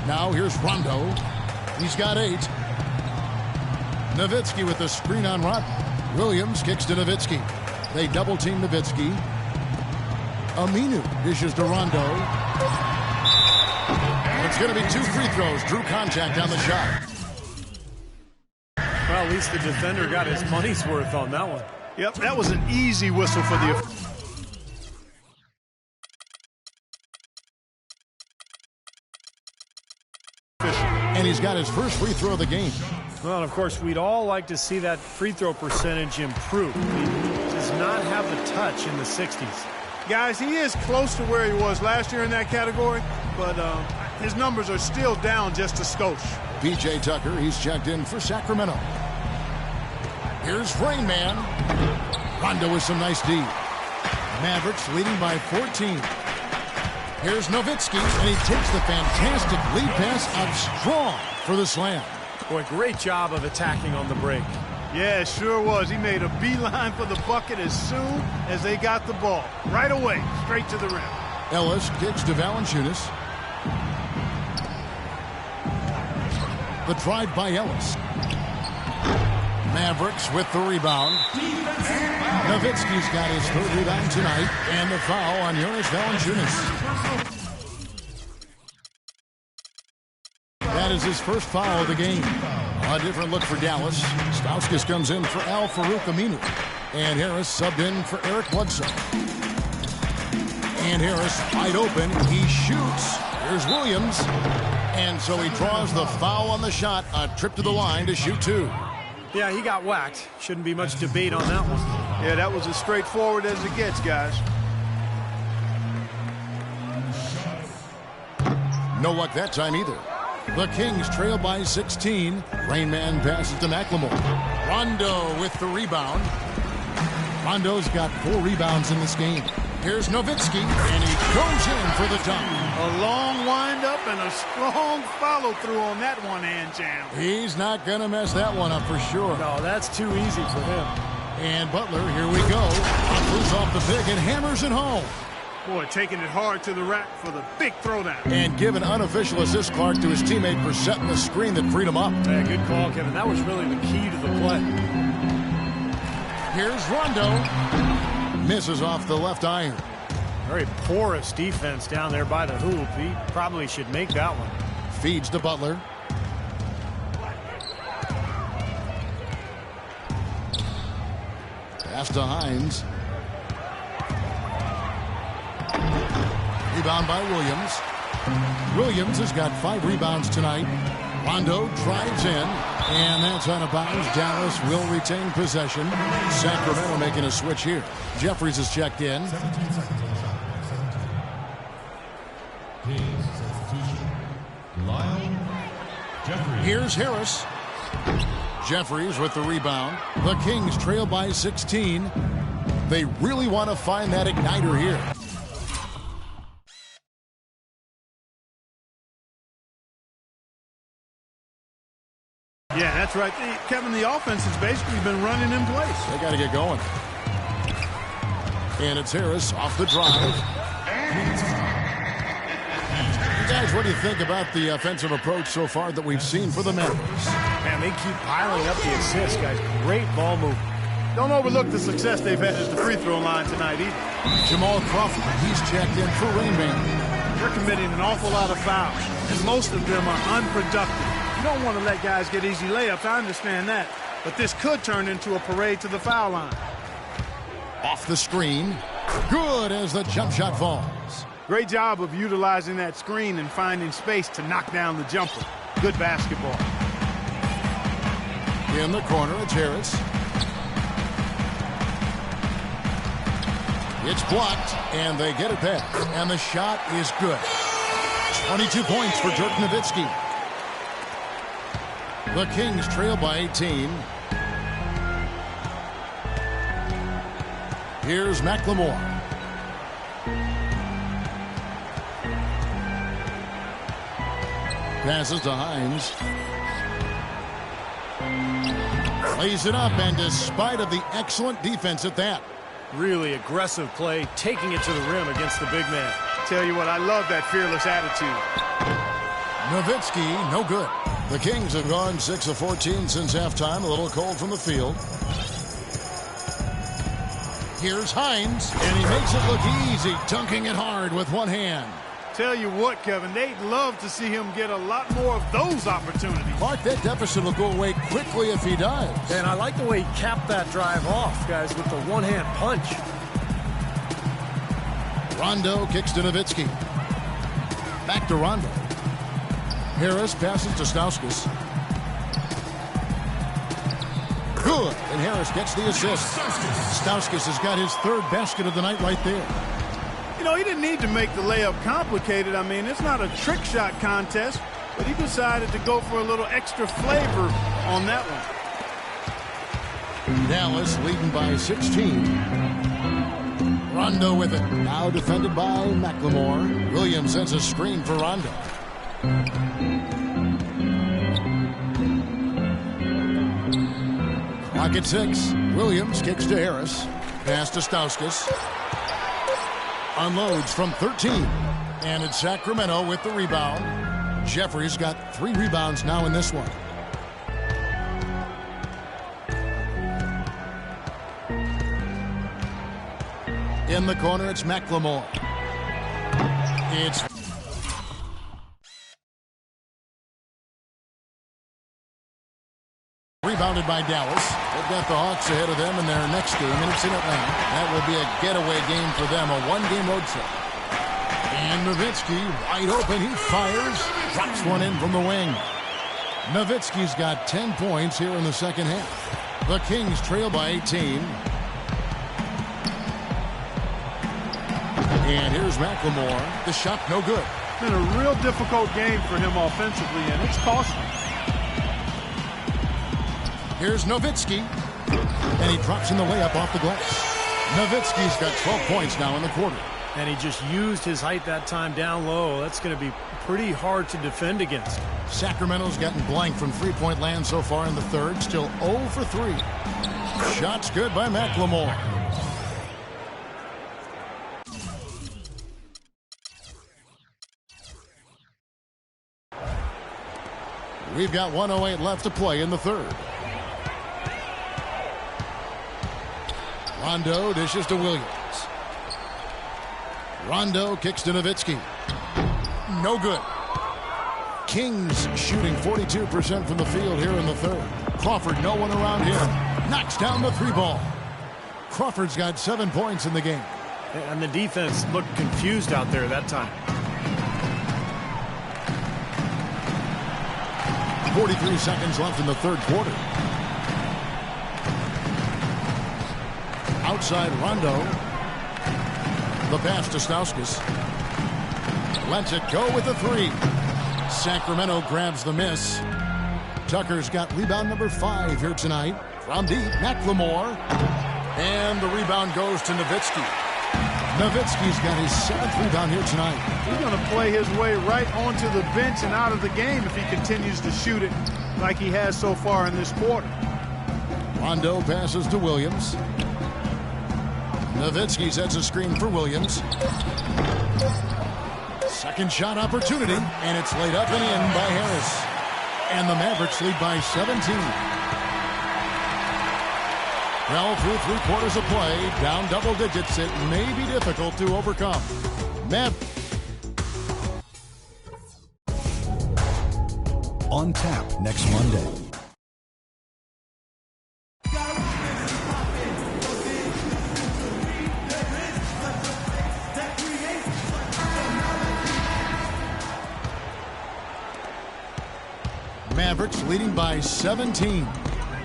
Now here's Rondo. He's got 8. Nowitzki with the screen on Rodman. Williams kicks to Nowitzki. They double-team Nowitzki. Aminu dishes to Rondo. It's going to be 2 free throws. Drew contact on the shot. Well, at least the defender got his money's worth on that one. Yep, that was an easy whistle for the official. And he's got his first free throw of the game. Well, and of course, we'd all like to see that free throw percentage improve. He does not have the touch in the 60s. Guys, he is close to where he was last year in that category, but His numbers are still down just a skosh. P.J. Tucker, he's checked in for Sacramento. Here's Rain Man. Rondo with some nice D. Mavericks leading by 14. Here's Nowitzki, and he takes the fantastic lead pass out strong for the slam. Boy, great job of attacking on the break. Yeah, it sure was. He made a beeline for the bucket as soon as they got the ball. Right away, straight to the rim. Ellis kicks to Valanciunas. The drive by Ellis. Mavericks with the rebound. Nowitzki's got his third rebound tonight, and the foul on Jonas Valanciunas. That is his first foul of the game. A different look for Dallas. Stauskas comes in for Al-Farouq Aminu. And Harris subbed in for Eric Bledsoe. And Harris wide open. He shoots. Here's Williams. And so he draws the foul on the shot. A trip to the line to shoot two. Yeah, he got whacked. Shouldn't be much debate on that one. Yeah, that was as straightforward as it gets, guys. No luck that time either. The Kings trail by 16. Rain Man passes to McLemore. Rondo with the rebound. Rondo's got 4 rebounds in this game. Here's Nowitzki, and he goes in for the dunk. A long windup and a strong follow-through on that one-hand jam. He's not going to mess that one up for sure. No, that's too easy for him. And Butler, here we go. Buckler's off the pick and hammers it home. Boy, taking it hard to the rack for the big throwdown. And give an unofficial assist, Clark, to his teammate for setting the screen that freed him up. Yeah, good call, Kevin. That was really the key to the play. Here's Rondo. Misses off the left iron. Very porous defense down there by the hoop. He probably should make that one. Feeds to Butler. Pass to Hines. Rebound by Williams. Williams has got 5 rebounds tonight. Rondo drives in, and that's out of bounds. Dallas will retain possession. Sacramento making a switch here. Jeffries is checked in. Here's Harris. Jeffries with the rebound. The Kings trail by 16. They really want to find that igniter here. Yeah, that's right. Kevin, the offense has basically been running in place. They got to get going. And it's Harris off the drive. Guys, what do you think about the offensive approach so far that we've seen for the Mavericks? Man, they keep piling up the assists, guys. Great ball movement. Don't overlook the success they've had at the free throw line tonight either. Jamal Crawford, he's checked in for Rain Man. They're committing an awful lot of fouls, and most of them are unproductive. You don't want to let guys get easy layups, I understand that. But this could turn into a parade to the foul line. Off the screen. Good as the jump shot falls. Great job of utilizing that screen and finding space to knock down the jumper. Good basketball. In the corner, it's Harris. It's blocked, and they get it back. And the shot is good. 22 points for Dirk Nowitzki. The Kings trail by 18. Here's McLemore. Passes to Hines. Lays it up, and despite of the excellent defense at that. Really aggressive play, taking it to the rim against the big man. Tell you what, I love that fearless attitude. Nowitzki, no good. The Kings have gone 6 of 14 since halftime. A little cold from the field. Here's Hines, and he makes it look easy, dunking it hard with one hand. Tell you what, Kevin, they'd love to see him get a lot more of those opportunities. Clark, that deficit will go away quickly if he does. And I like the way he capped that drive off, guys, with the one-hand punch. Rondo kicks to Nowitzki. Back to Rondo. Harris passes to Stauskas. Good, and Harris gets the assist. Stauskas has got his 3rd basket of the night right there. You know, he didn't need to make the layup complicated. I mean, it's not a trick shot contest, but he decided to go for a little extra flavor on that one. Dallas leading by 16. Rondo with it. Now defended by McLemore. Williams sends a screen for Rondo. Clock at 6. Williams kicks to Harris. Pass to Stauskas. Unloads from 13. And it's Sacramento with the rebound. Jeffrey's got 3 rebounds now in this one. In the corner, it's McLemore. It's rebounded by Dallas. They've got the Hawks ahead of them in their next game, and it's in Atlanta. That will be a getaway game for them, a 1-game road trip. And Nowitzki wide open. He fires. Drops one in from the wing. Nowitzki's got 10 points here in the second half. The Kings trail by 18. And here's McLemore. The shot no good. Been a real difficult game for him offensively, and it's costly. Here's Nowitzki. And he drops in the layup off the glass. Nowitzki's got 12 points now in the quarter. And he just used his height that time down low. That's going to be pretty hard to defend against. Sacramento's gotten blank from three-point land so far in the third. Still 0 for 3. Shots good by McLemore. We've got 1:08 left to play in the third. Rondo dishes to Williams. Rondo kicks to Nowitzki. No good. Kings shooting 42% from the field here in the third. Crawford, no one around him. Knocks down the 3-ball. Crawford's got 7 points in the game. And the defense looked confused out there that time. 43 seconds left in the third quarter. Outside Rondo. The pass to Stauskas. Lets it go with the 3. Sacramento grabs the miss. Tucker's got rebound number 5 here tonight. From deep, McLemore. And the rebound goes to Nowitzki. Nowitzki's got his 7th rebound here tonight. He's going to play his way right onto the bench and out of the game if he continues to shoot it like he has so far in this quarter. Rondo passes to Williams. Nowitzki sets a screen for Williams. Second shot opportunity, and it's laid up and in by Harris. And the Mavericks lead by 17. Well, through 3 quarters of play, down double digits, it may be difficult to overcome. On tap next Monday. Mavericks leading by 17.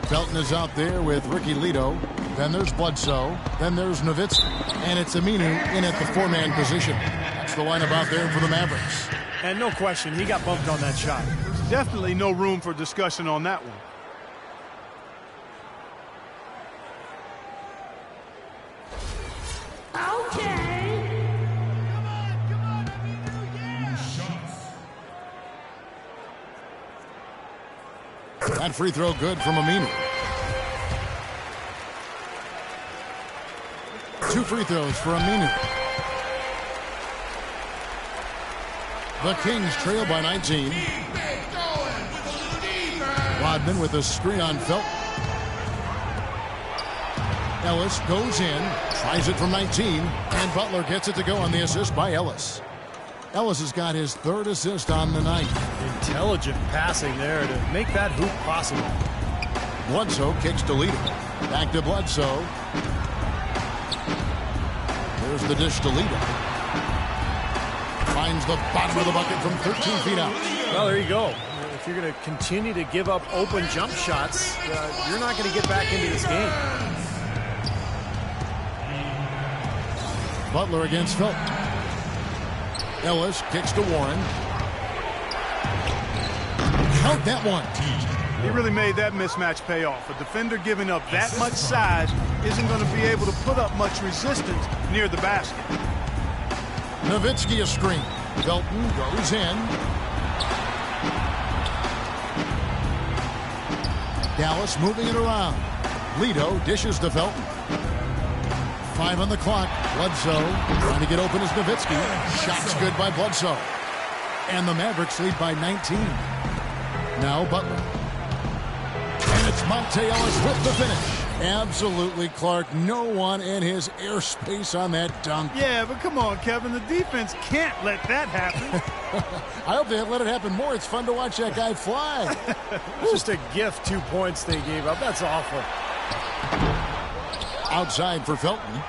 Felton is out there with Ricky Lito. Then there's Bledsoe. Then there's Nowitzki. And it's Aminu in at the 4-man position. That's the lineup out there for the Mavericks. And no question, he got bumped on that shot. Definitely no room for discussion on that one. That free throw good from Aminu. 2 free throws for Aminu. The Kings trail by 19. Rodman with a screen on Felton. Ellis goes in, tries it from 19, and Butler gets it to go on the assist by Ellis. Ellis has got his 3rd assist on the night. Intelligent passing there to make that hoop possible. Bledsoe kicks to Lito. Back to Bledsoe. There's the dish to Lito. Finds the bottom of the bucket from 13 feet out. Well, there you go. If you're going to continue to give up open jump shots, you're not going to get back into this game. Butler against Felton. Ellis kicks to Warren. Count that one. He really made that mismatch pay off. A defender giving up that much size isn't going to be able to put up much resistance near the basket. Nowitzki a screen. Felton goes in. Dallas moving it around. Lido dishes to Felton. 5 on the clock. Bledsoe trying to get open as Nowitzki. Shots good by Bledsoe. And the Mavericks lead by 19. Now Butler. And it's Monte Ellis with the finish. Absolutely, Clark. No one in his airspace on that dunk. Yeah, but come on, Kevin. The defense can't let that happen. I hope they let it happen more. It's fun to watch that guy fly. Just a gift, 2 points they gave up. That's awful. Outside for Felton.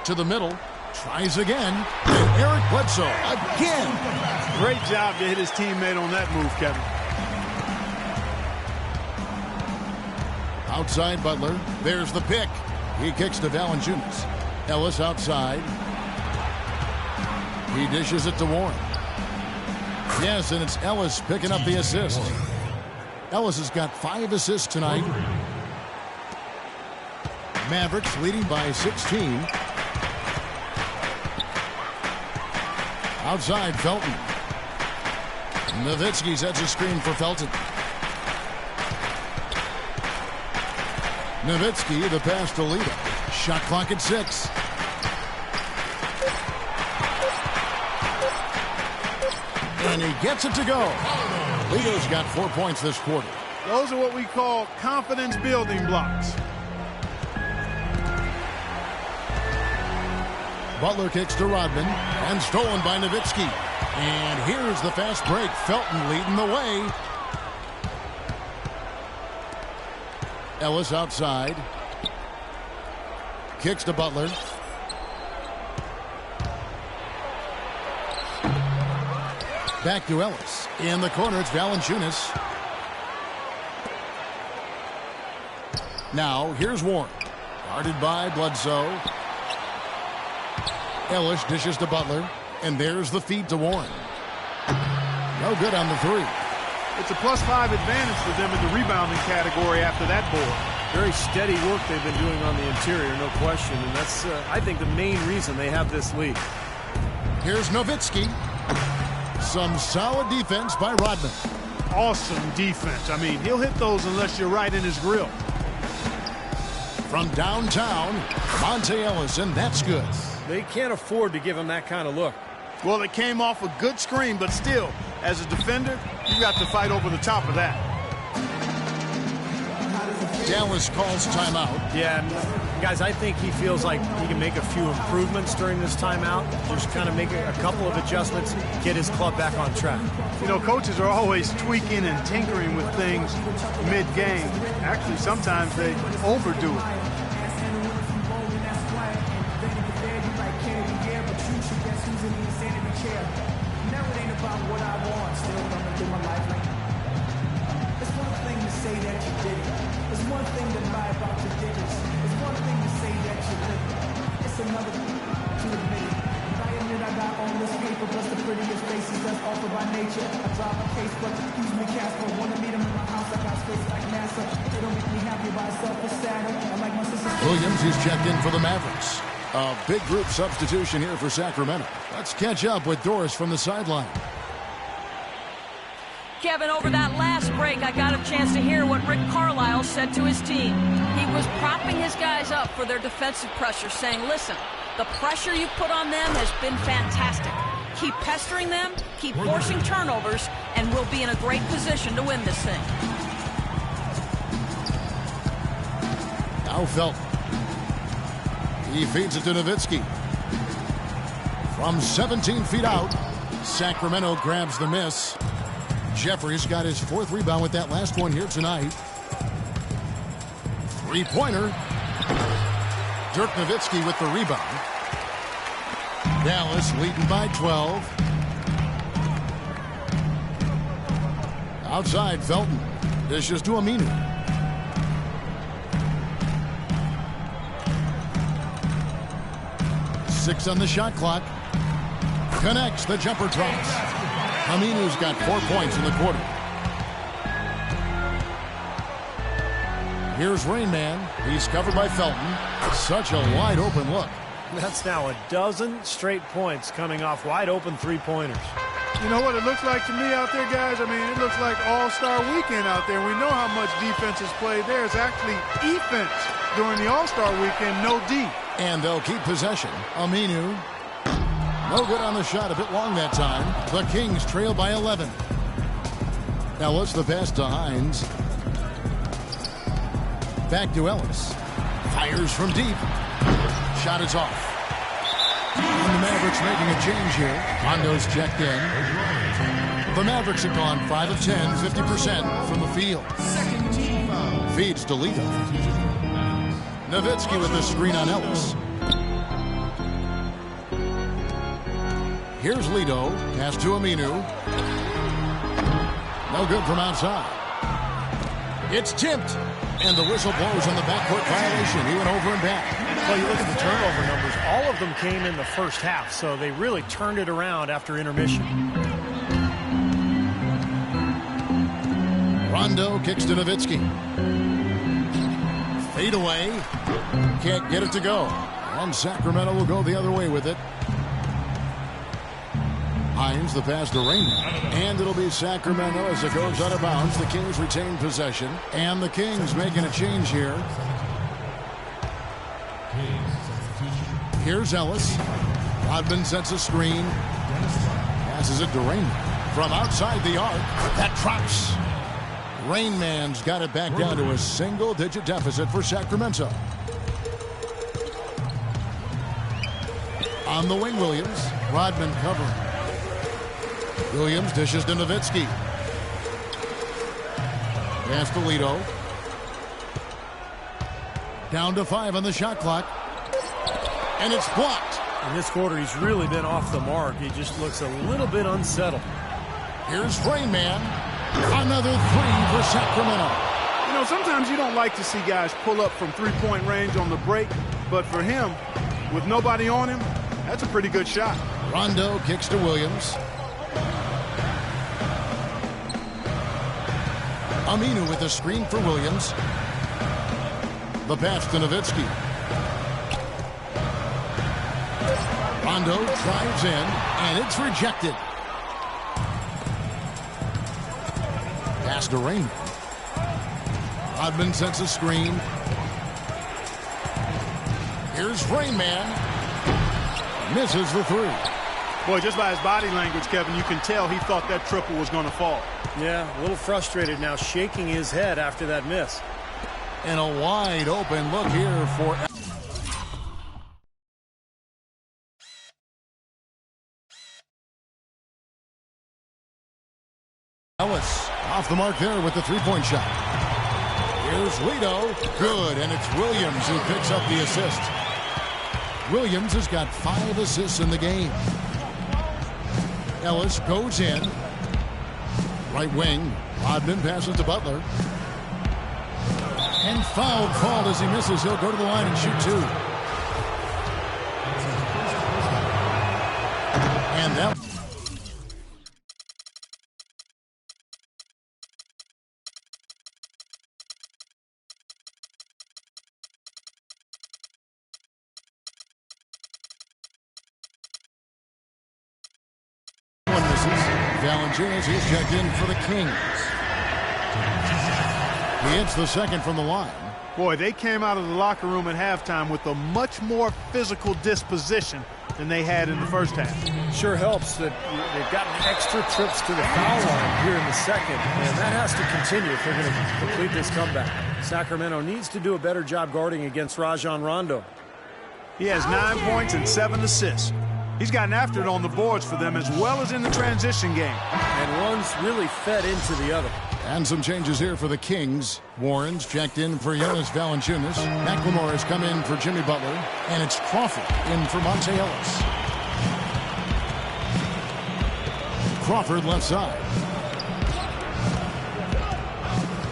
To the middle. Tries again. And Eric Bledsoe again. Great job to hit his teammate on that move, Kevin. Outside Butler. There's the pick. He kicks to Valanciunas. Ellis outside. He dishes it to Warren. Yes, and it's Ellis picking up the assist. Ellis has got 5 assists tonight. Mavericks leading by 16. Outside Felton. Nowitzki sets a screen for Felton. Nowitzki, the pass to Lido. Shot clock at 6. And he gets it to go. Lido's got 4 points this quarter. Those are what we call confidence building blocks. Butler kicks to Rodman and stolen by Nowitzki. And here's the fast break. Felton leading the way. Ellis outside. Kicks to Butler. Back to Ellis. In the corner, it's Valanciunas. Now, here's Warren. Guarded by Bledsoe. Ellis dishes to Butler. And there's the feed to Warren. No good on the 3. It's a +5 advantage for them in the rebounding category after that board. Very steady work they've been doing on the interior, no question. And that's, I think, the main reason they have this lead. Here's Nowitzki. Some solid defense by Rodman. Awesome defense. I mean, he'll hit those unless you're right in his grill. From downtown, Monte Ellis, and that's good. They can't afford to give him that kind of look. Well, it came off a good screen, but still, as a defender, you got to fight over the top of that. Dallas calls timeout. Yeah, guys, I think he feels like he can make a few improvements during this timeout. Just kind of make a couple of adjustments, get his club back on track. You know, coaches are always tweaking and tinkering with things mid-game. Actually, sometimes they overdo it. Williams, he's checked in for the Mavericks. A big group substitution here for Sacramento. Let's catch up with Doris from the sideline. Kevin, over that last break, I got a chance to hear what Rick Carlisle said to his team. He was propping his guys up for their defensive pressure, saying, listen, the pressure you put on them has been fantastic. Keep pestering them, keep forcing turnovers, and we'll be in a great position to win this thing. Now Felton. He feeds it to Nowitzki. From 17 feet out, Sacramento grabs the miss. Jeffries got his 4th rebound with that last one here tonight. Three-pointer. Dirk Nowitzki with the rebound. Dallas leading by 12. Outside, Felton. Dishes to Aminu. Six on the shot clock. Connects. The jumper drops. Aminu's got 4 points in the quarter. Here's Rain Man. He's covered by Felton. Such a wide open look. That's now a dozen straight points coming off wide open three-pointers. You know what it looks like to me out there, guys? I mean, it looks like All-Star Weekend out there. We know how much defense is played there. It's actually defense during the All-Star Weekend, no D. And they'll keep possession. Aminu. No good on the shot. A bit long that time. The Kings trail by 11. Ellis, the pass to Hines. Back to Ellis. Fires from deep. Shot is off. And the Mavericks making a change here. Rondo's checked in. The Mavericks have gone 5 of 10, 50% from the field. Second team foul. Feeds to Lito. Nowitzki with the screen on Ellis. Here's Lito. Pass to Aminu. No good from outside. It's tipped. And the whistle blows on the backcourt violation. He went over and back. Well, you look at the turnover numbers. All of them came in the first half, so they really turned it around after intermission. Rondo kicks to Nowitzki. Fade away. Can't get it to go. And Sacramento will go the other way with it. Hines, the pass to Raymond. And it'll be Sacramento as it goes out of bounds. The Kings retain possession. And the Kings making a change here. Here's Ellis. Rodman sets a screen. Passes it to Raymond. From outside the arc. That drops. Rain Man's got it back down to a single-digit deficit for Sacramento. On the wing, Williams. Rodman covering. Williams dishes to Nowitzki. Pass to Lito. Down to 5 on the shot clock. And it's blocked. In this quarter, he's really been off the mark. He just looks a little bit unsettled. Here's Rain Man. Another 3 for Sacramento. You know, sometimes you don't like to see guys pull up from three-point range on the break, but for him, with nobody on him, that's a pretty good shot. Rondo kicks to Williams. Aminu with the screen for Williams. The pass to Nowitzki. Rondo drives in, and it's rejected. Pass to Raymond. Rodman sets a screen. Here's Rain Man. Misses the 3. Boy, just by his body language, Kevin, you can tell he thought that triple was going to fall. Yeah, a little frustrated now, shaking his head after that miss. And a wide open look here for Ellis. Off the mark there with the three-point shot. Here's Lito. Good, and it's Williams who picks up the assist. Williams has got 5 assists in the game. Ellis goes in. Right wing. Rodman passes to Butler. And foul called as he misses. He'll go to the line and shoot 2. And that... Valanciunas, he's checked in for the Kings. He hits the second from the line. Boy, they came out of the locker room at halftime with a much more physical disposition than they had in the first half. Sure helps that they've gotten extra trips to the foul line here in the second, and that has to continue if they're going to complete this comeback. Sacramento needs to do a better job guarding against Rajon Rondo. He has 9 points and 7 assists. He's gotten after it on the boards for them as well as in the transition game. And one's really fed into the other. And some changes here for the Kings. Warren's checked in for Jonas Valanciunas. McLemore has come in for Jimmy Butler. And it's Crawford in for Monte Ellis. Crawford left side.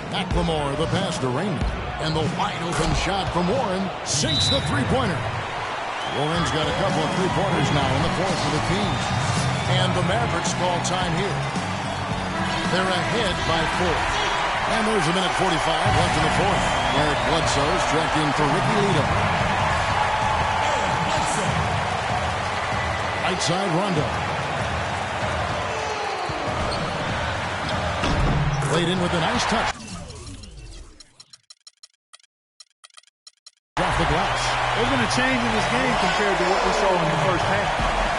McLemore, the pass to Raymond. And the wide open shot from Warren sinks the three-pointer. Warren's got a couple of three-pointers now in the fourth for the Kings. And the Mavericks call time here. They're ahead by 4. And there's a minute 45 left in the fourth. Eric Bledsoe's checked in for Ricky Lito. Right side, Rondo. Played in with a nice touch. Off the glass. There's been a change in this game compared to what we saw in the first half.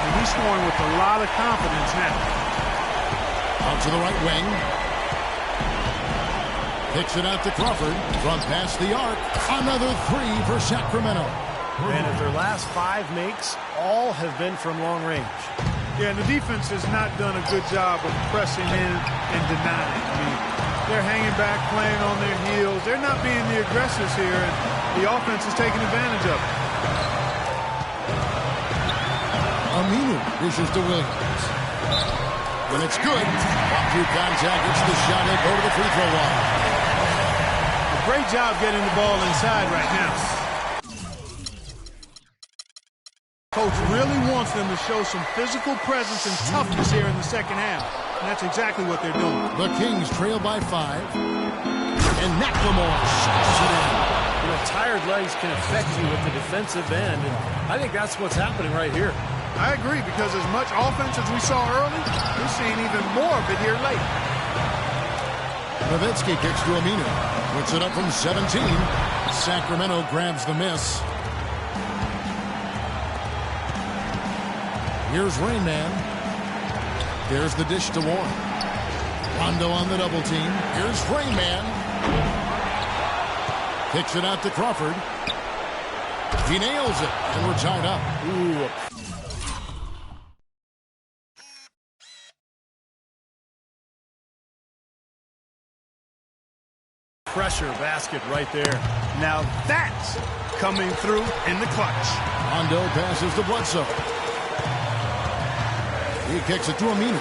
And he's scoring with a lot of confidence now. Out to the right wing. Kicks it out to Crawford from past the arc. Another 3 for Sacramento. And of their last 5 makes, all have been from long range. Yeah, and the defense has not done a good job of pressing in and denying. I mean, they're hanging back, playing on their heels. They're not being the aggressors here, and the offense is taking advantage of it. Aminu dishes to Williams. When it's good, walk through contact, gets the shot, and go to the free throw line. Great job getting the ball inside right now. Coach really wants them to show some physical presence and toughness here in the second half. And that's exactly what they're doing. The Kings trail by 5. And McLemore shots it in. You know, tired legs can affect you at the defensive end, and I think that's what's happening right here. I agree, because as much offense as we saw early, we're seeing even more of it here late. Nowitzki kicks to Aminu. Puts it up from 17. Sacramento grabs the miss. Here's Rain Man. There's the dish to Warren. Rondo on the double team. Here's Rain Man. Kicks it out to Crawford. He nails it, and we're tied up. Ooh. Pressure basket right there. Now that's coming through in the clutch. Rondo passes to Bledsoe. He kicks it to Aminu.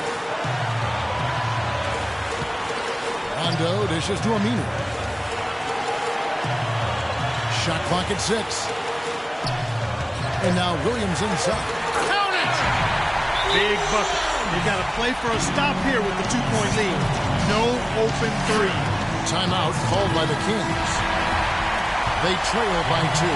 Rondo dishes to Aminu. Shot clock at 6. And now Williams inside. Count it! Big bucket. You got to play for a stop here with the 2-point lead. No open 3. Timeout called by the Kings. They trail by 2.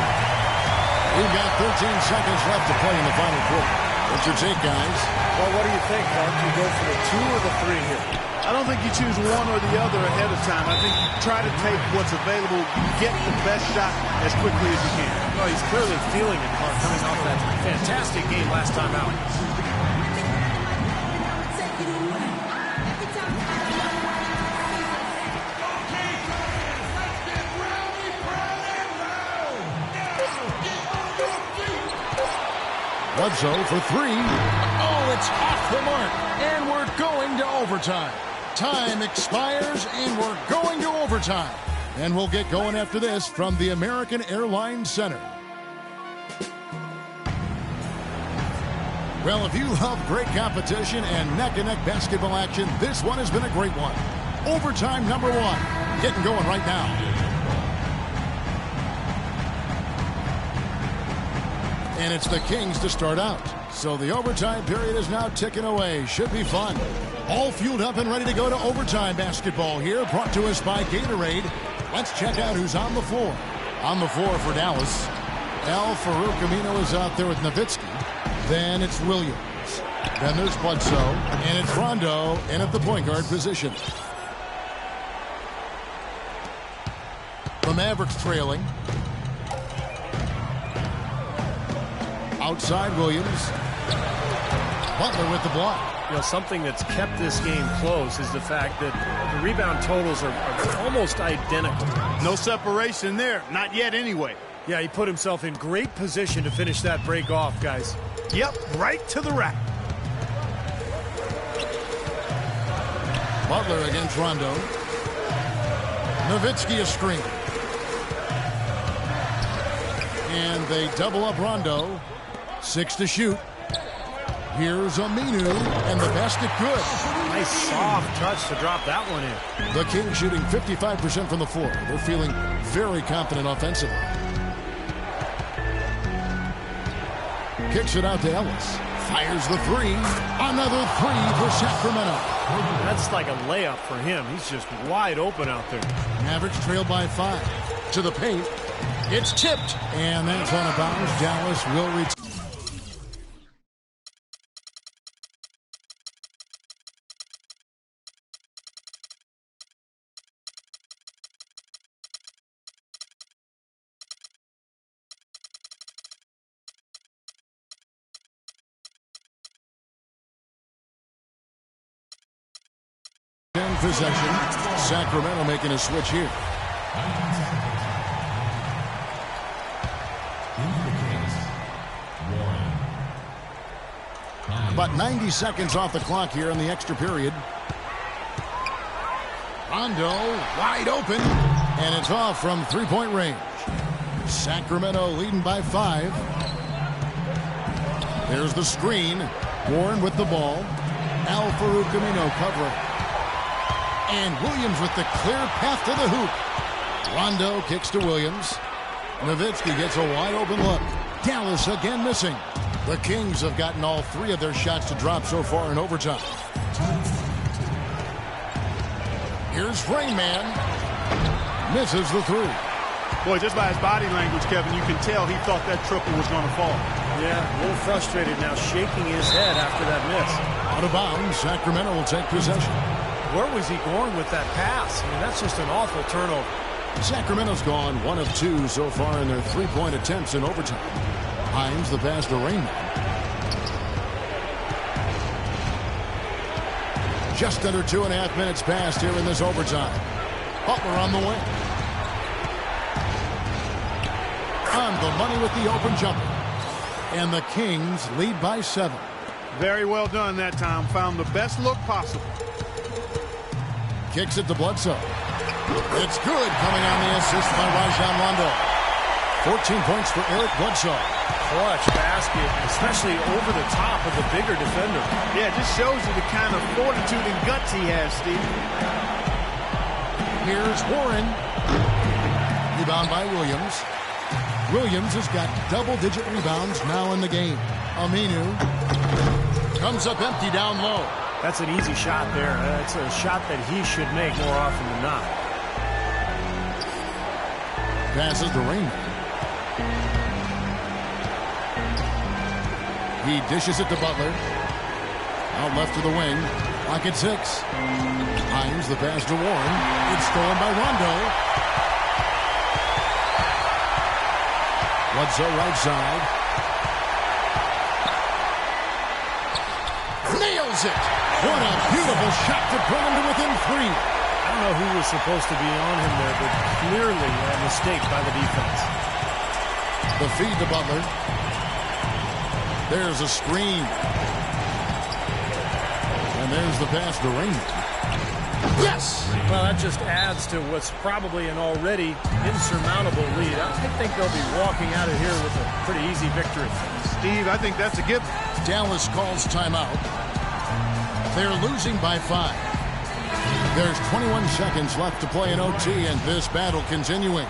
We've got 13 seconds left to play in the final quarter. What's your take, guys? Well, what do you think, Mark? You go for the 2 or the 3 here? I don't think you choose one or the other ahead of time. I think you try to take what's available, get the best shot as quickly as you can. Well, he's clearly feeling it, Mark, coming off that fantastic game last time out. Bledsoe for 3. Oh, it's off the mark. And we're going to overtime. Time expires, and we're going to overtime. And we'll get going after this from the American Airlines Center. Well, if you love great competition and neck-and-neck basketball action, this one has been a great one. Overtime number 1. Getting going right now. And it's the Kings to start out. So the overtime period is now ticking away. Should be fun. All fueled up and ready to go to overtime basketball here. Brought to us by Gatorade. Let's check out who's on the floor. On the floor for Dallas. Al-Farouq Aminu is out there with Nowitzki. Then it's Williams. Then there's Bledsoe. And it's Rondo in at the point guard position. The Mavericks trailing. Outside Williams. Butler with the block. You know, something that's kept this game close is the fact that the rebound totals are almost identical. No separation there. Not yet anyway. Yeah, he put himself in great position to finish that break off, guys. Yep, right to the rack. Butler against Rondo. Nowitzki a screen. And they double up Rondo. 6 to shoot. Here's Aminu, and the basket good. Nice soft touch to drop that one in. The Kings shooting 55% from the floor. They're feeling very confident offensively. Kicks it out to Ellis. Fires the three. Another three for Sacramento. That's like a layup for him. He's just wide open out there. Mavericks trailed by 5. To the paint. It's tipped. And that's out of bounds. Dallas will return. Possession. Sacramento making a switch here. About 90 seconds off the clock here in the extra period. Rondo wide open, and it's off from three-point range. Sacramento leading by 5. There's the screen. Warren with the ball. Al-Farouq Aminu covering. And Williams with the clear path to the hoop. Rondo kicks to Williams. Nowitzki gets a wide open look. Dallas again missing. The Kings have gotten all 3 of their shots to drop so far in overtime. Here's Rayman. Misses the 3. Boy, just by his body language, Kevin, you can tell he thought that triple was going to fall. Yeah, a little frustrated now, shaking his head after that miss. Out of bounds, Sacramento will take possession. Where was he going with that pass? I mean, that's just an awful turnover. Sacramento's gone 1 of 2 so far in their three-point attempts in overtime. Hines the pass to Raymond. Just under 2.5 minutes passed here in this overtime. Butler on the wing. On the money with the open jumper. And the Kings lead by 7. Very well done that time. Found the best look possible. Kicks it to Bledsoe. It's good, coming on the assist by Rajon Rondo. 14 points for Eric Bledsoe. Clutch basket, especially over the top of the bigger defender. Yeah, it just shows you the kind of fortitude and guts he has, Steve. Here's Warren. Rebound by Williams. Williams has got double-digit rebounds now in the game. Aminu comes up empty down low. That's an easy shot there. It's a shot that he should make more often than not. Passes to Raymond. He dishes it to Butler. Out left to the wing. Pocket 6. Hines the pass to Warren. It's stolen by Rondo. Bledsoe right side. Nails it. What a beautiful shot to bring him to within 3. I don't know who was supposed to be on him there, but clearly a mistake by the defense. The feed to Butler. There's a screen. And there's the pass to Raymond. Yes! Well, that just adds to what's probably an already insurmountable lead. I think they'll be walking out of here with a pretty easy victory. Steve, I think that's a given. Dallas calls timeout. They're losing by 5. There's 21 seconds left to play in OT, and this battle continuing.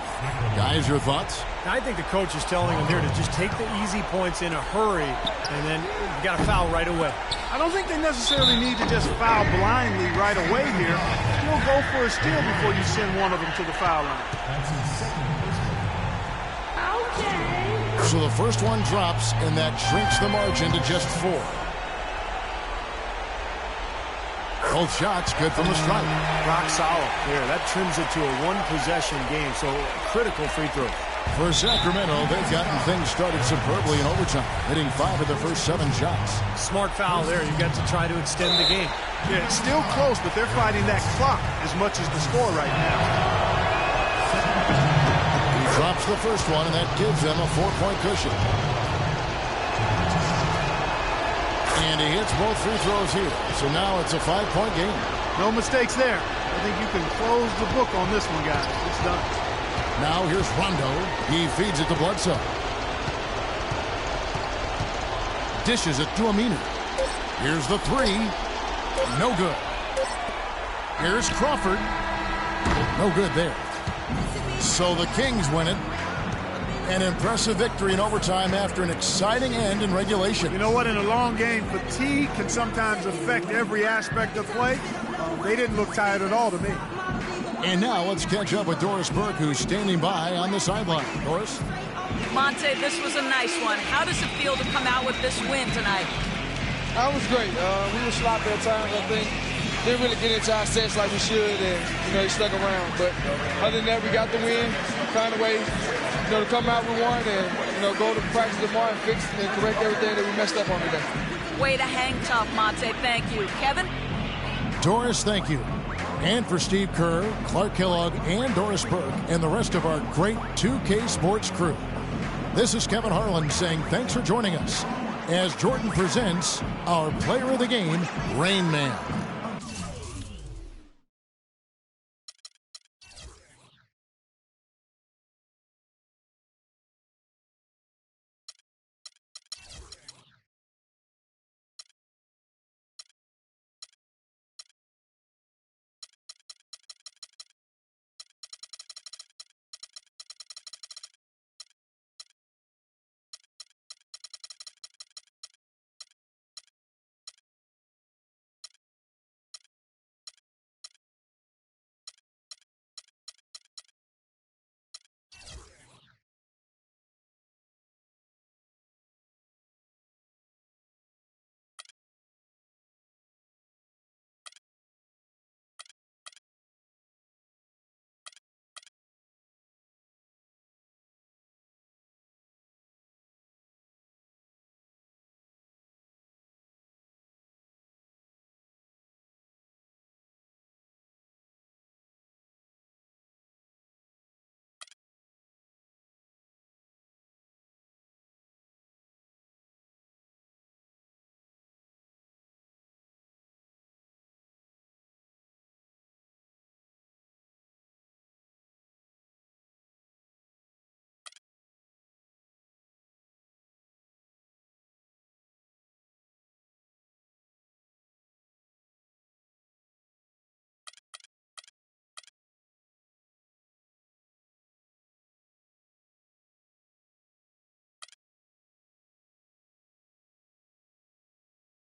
Guys, your thoughts? I think the coach is telling them here to just take the easy points in a hurry, and then you got to foul right away. I don't think they necessarily need to just foul blindly right away here. You'll go for a steal before you send one of them to the foul line. Okay. So the first one drops, and that shrinks the margin to just 4. Both shots good from the stripe. Rock solid there. That trims it to a one-possession game, so critical free throw. For Sacramento, they've gotten things started superbly in overtime, hitting 5 of their first 7 shots. Smart foul there. You got to try to extend the game. Yeah, it's still close, but they're fighting that clock as much as the score right now. He drops the first one, and that gives them a 4-point cushion. And he hits both free throws here. So now it's a 5-point game. No mistakes there. I think you can close the book on this one, guys. It's done. Now here's Rondo. He feeds it to Bledsoe. Dishes it to Aminu. Here's the 3. No good. Here's Crawford. No good there. So the Kings win it. An impressive victory in overtime after an exciting end in regulation. You know what? In a long game, fatigue can sometimes affect every aspect of play. They didn't look tired at all to me. And now let's catch up with Doris Burke, who's standing by on the sideline. Doris? Monte, this was a nice one. How does it feel to come out with this win tonight? That was great. We were sloppy at times, I think. Didn't really get into our sets like we should, and, he stuck around. But other than that, we got the win. Found a way, to come out with one and, go to practice tomorrow and fix and correct everything that we messed up on today. Way to hang tough, Monte. Thank you. Kevin? Doris, thank you. And for Steve Kerr, Clark Kellogg, and Doris Burke, and the rest of our great 2K Sports crew. This is Kevin Harlan saying thanks for joining us as Jordan presents our player of the game, Rain Man.